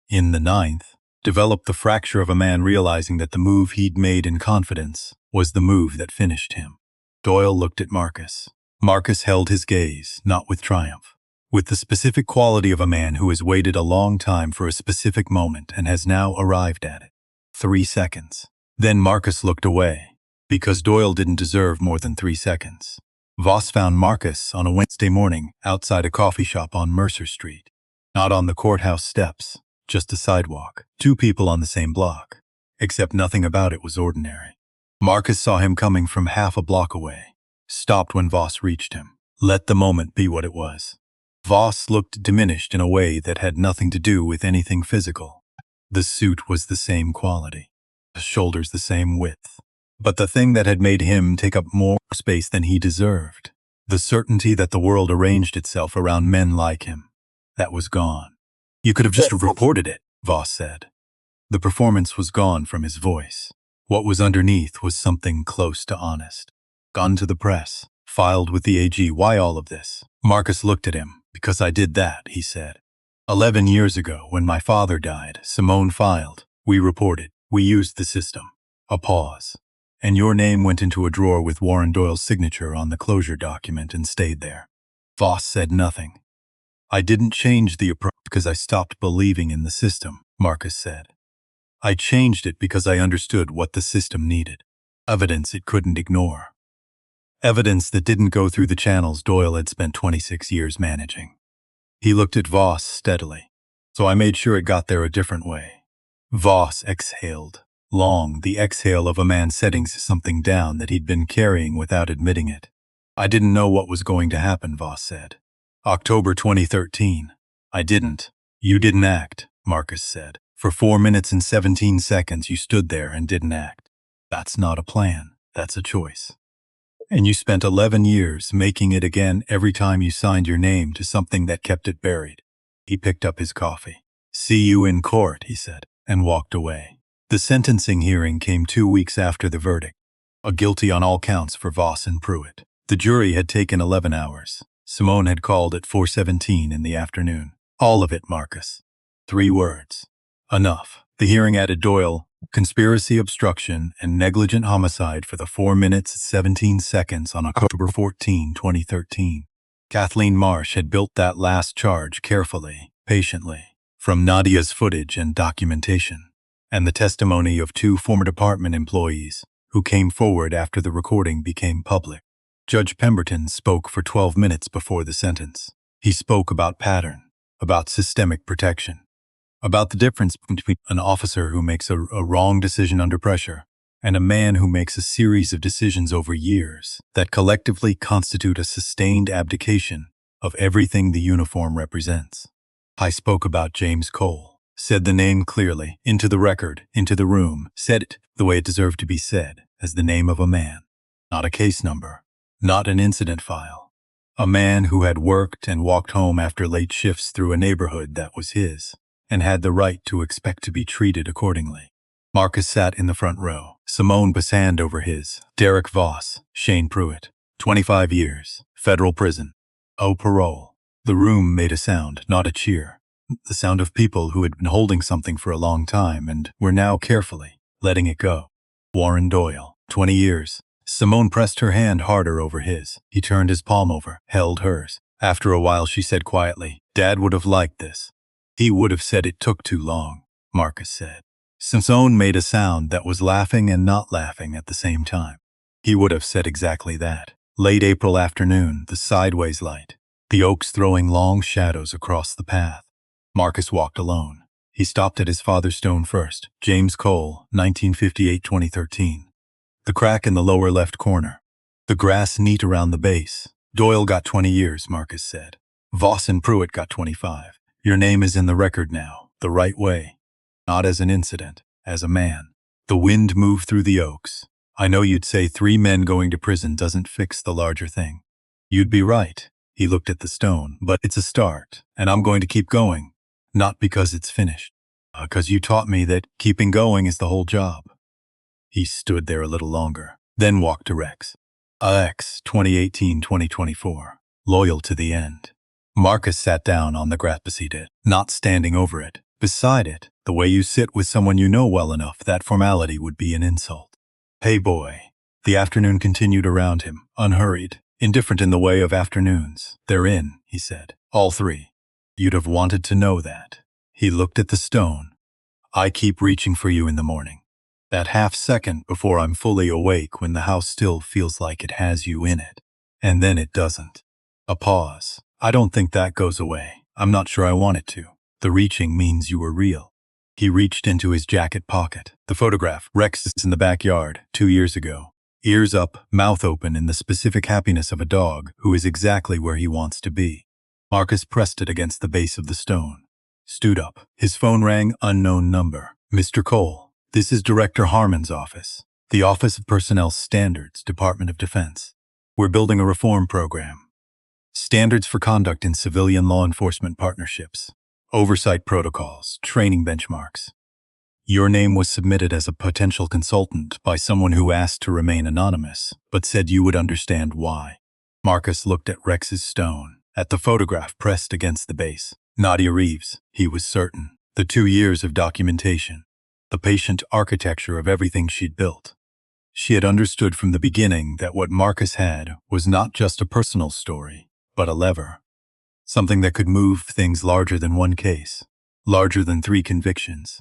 in the 9th, developed the fracture of a man realizing that the move he'd made in confidence was the move that finished him. Doyle looked at Marcus. Marcus held his gaze, not with triumph, with the specific quality of a man who has waited a long time for a specific moment and has now arrived at it. 3 seconds. Then Marcus looked away, because Doyle didn't deserve more than 3 seconds. Voss found Marcus on a Wednesday morning outside a coffee shop on Mercer Street. Not on the courthouse steps, just a sidewalk. 2 people on the same block, except nothing about it was ordinary. Marcus saw him coming from half a block away, stopped when Voss reached him, let the moment be what it was. Voss looked diminished in a way that had nothing to do with anything physical. The suit was the same quality, the shoulders the same width. But the thing that had made him take up more space than he deserved, the certainty that the world arranged itself around men like him, that was gone. You could have just reported it, Voss said. The performance was gone from his voice. What was underneath was something close to honest. Gone to the press, filed with the AG. Why all of this? Marcus looked at him. Because I did that, he said. 11 years ago, when my father died, Simone filed. We reported. We used the system. A pause. And your name went into a drawer with Warren Doyle's signature on the closure document and stayed there. Voss said nothing. I didn't change the approach because I stopped believing in the system, Marcus said. I changed it because I understood what the system needed. Evidence it couldn't ignore. Evidence that didn't go through the channels Doyle had spent 26 years managing. He looked at Voss steadily. So I made sure it got there a different way. Voss exhaled. Long, the exhale of a man setting something down that he'd been carrying without admitting it. I didn't know what was going to happen, Voss said. October 2013. I didn't. You didn't act, Marcus said. For 4 minutes and 17 seconds you stood there and didn't act. That's not a plan. That's a choice. And you spent 11 years making it again every time you signed your name to something that kept it buried. He picked up his coffee. See you in court, he said, and walked away. The sentencing hearing came 2 weeks after the verdict. A guilty on all counts for Voss and Pruitt. The jury had taken 11 hours. Simone had called at 4:17 in the afternoon. All of it, Marcus. 3 words. Enough. The hearing added Doyle, conspiracy, obstruction, and negligent homicide for the 4 minutes and 17 seconds on October 14, 2013. Kathleen Marsh had built that last charge carefully, patiently, from Nadia's footage and documentation, and the testimony of 2 former department employees who came forward after the recording became public. Judge Pemberton spoke for 12 minutes before the sentence. He spoke about pattern, about systemic protection, about the difference between an officer who makes a wrong decision under pressure and a man who makes a series of decisions over years that collectively constitute a sustained abdication of everything the uniform represents. I spoke about James Cole, said the name clearly, into the record, into the room, said it the way it deserved to be said, as the name of a man, not a case number, not an incident file. A man who had worked and walked home after late shifts through a neighborhood that was his, and had the right to expect to be treated accordingly. Marcus sat in the front row. Simone put his hand over his. Derek Voss, Shane Pruitt. 25 years. Federal prison. Oh, parole. The room made a sound, not a cheer. The sound of people who had been holding something for a long time and were now carefully letting it go. Warren Doyle. 20 years. Simone pressed her hand harder over his. He turned his palm over, held hers. After a while she said quietly, "Dad would have liked this." "He would have said it took too long," Marcus said. Simone made a sound that was laughing and not laughing at the same time. "He would have said exactly that." Late April afternoon, the sideways light, the oaks throwing long shadows across the path. Marcus walked alone. He stopped at his father's stone first, James Cole, 1958-2013. The crack in the lower left corner. The grass neat around the base. "Doyle got 20 years, Marcus said. Voss and Pruitt got 25. Your name is in the record now, the right way. Not as an incident, as a man." The wind moved through the oaks. "I know you'd say 3 men going to prison doesn't fix the larger thing. You'd be right." He looked at the stone. "But it's a start, and I'm going to keep going. Not because it's finished. Because you taught me that keeping going is the whole job." He stood there a little longer, then walked to Rex. X, 2018-2024. Loyal to the end. Marcus sat down on the grass seat, not standing over it. Beside it, the way you sit with someone you know well enough that formality would be an insult. "Hey boy." The afternoon continued around him, unhurried, indifferent in the way of afternoons. "They're in," he said. "All 3. You'd have wanted to know that." He looked at the stone. "I keep reaching for you in the morning. That half second before I'm fully awake when the house still feels like it has you in it. And then it doesn't." A pause. "I don't think that goes away. I'm not sure I want it to. The reaching means you were real." He reached into his jacket pocket. The photograph, Rex is in the backyard, 2 years ago. Ears up, mouth open in the specific happiness of a dog who is exactly where he wants to be. Marcus pressed it against the base of the stone. Stood up. His phone rang, unknown number. "Mr. Cole, this is Director Harmon's office. The Office of Personnel Standards, Department of Defense. We're building a reform program. Standards for conduct in civilian law enforcement partnerships. Oversight protocols, training benchmarks. Your name was submitted as a potential consultant by someone who asked to remain anonymous, but said you would understand why." Marcus looked at Rex's stone, at the photograph pressed against the base. Nadia Reeves, he was certain. The 2 years of documentation. The patient architecture of everything she'd built. She had understood from the beginning that what Marcus had was not just a personal story, but a lever. Something that could move things larger than one case, larger than 3 convictions.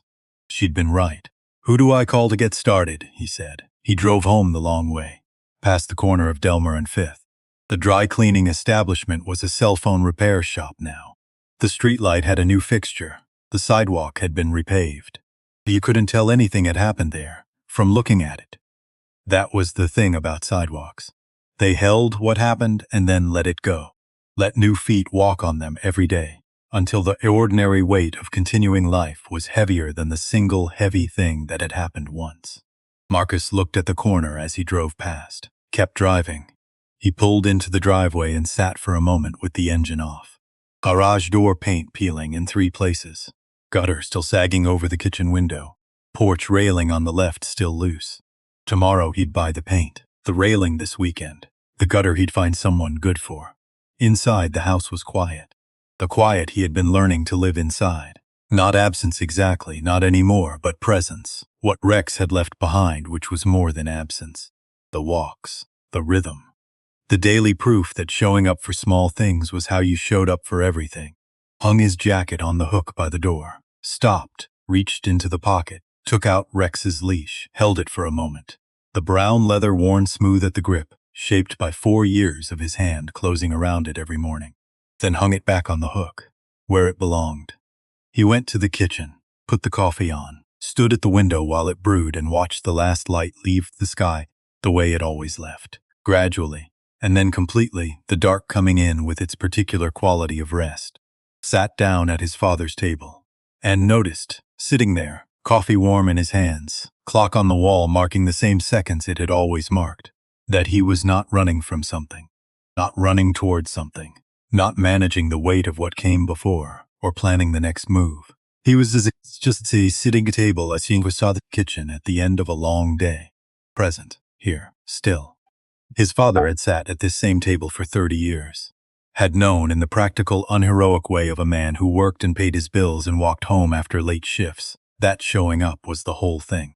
She'd been right. "Who do I call to get started?" he said. He drove home the long way, past the corner of Delmer and 5th. The dry cleaning establishment was a cell phone repair shop now. The streetlight had a new fixture. The sidewalk had been repaved. You couldn't tell anything had happened there, from looking at it. That was the thing about sidewalks. They held what happened and then let it go. Let new feet walk on them every day, until the ordinary weight of continuing life was heavier than the single heavy thing that had happened once. Marcus looked at the corner as he drove past, kept driving. He pulled into the driveway and sat for a moment with the engine off. Garage door paint peeling in 3 places. Gutter still sagging over the kitchen window. Porch railing on the left still loose. Tomorrow he'd buy the paint. The railing this weekend. The gutter he'd find someone good for. Inside, the house was quiet. The quiet he had been learning to live inside. Not absence exactly, not anymore, but presence. What Rex had left behind, which was more than absence. The walks. The rhythm. The daily proof that showing up for small things was how you showed up for everything. Hung his jacket on the hook by the door. Stopped, reached into the pocket, took out Rex's leash, held it for a moment. The brown leather worn smooth at the grip, shaped by 4 years of his hand closing around it every morning. Then hung it back on the hook, where it belonged. He went to the kitchen, put the coffee on, stood at the window while it brewed and watched the last light leave the sky the way it always left. Gradually, and then completely, the dark coming in with its particular quality of rest. Sat down at his father's table, and noticed, sitting there, coffee warm in his hands, clock on the wall marking the same seconds it had always marked, that he was not running from something, not running towards something, not managing the weight of what came before, or planning the next move. He was just sitting at a table as he saw the kitchen at the end of a long day. Present, here, still. His father had sat at this same table for 30 years. Had known in the practical, unheroic way of a man who worked and paid his bills and walked home after late shifts. That showing up was the whole thing.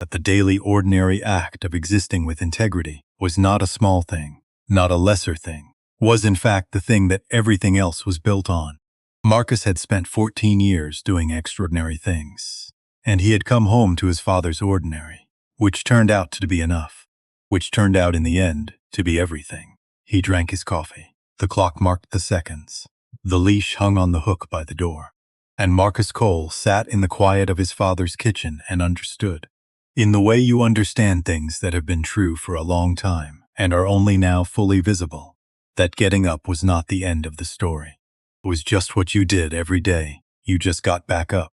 But the daily ordinary act of existing with integrity was not a small thing, not a lesser thing, was in fact the thing that everything else was built on. Marcus had spent 14 years doing extraordinary things, and he had come home to his father's ordinary, which turned out to be enough, which turned out in the end to be everything. He drank his coffee. The clock marked the seconds. The leash hung on the hook by the door. And Marcus Cole sat in the quiet of his father's kitchen and understood. In the way you understand things that have been true for a long time and are only now fully visible, that getting up was not the end of the story. It was just what you did every day. You just got back up.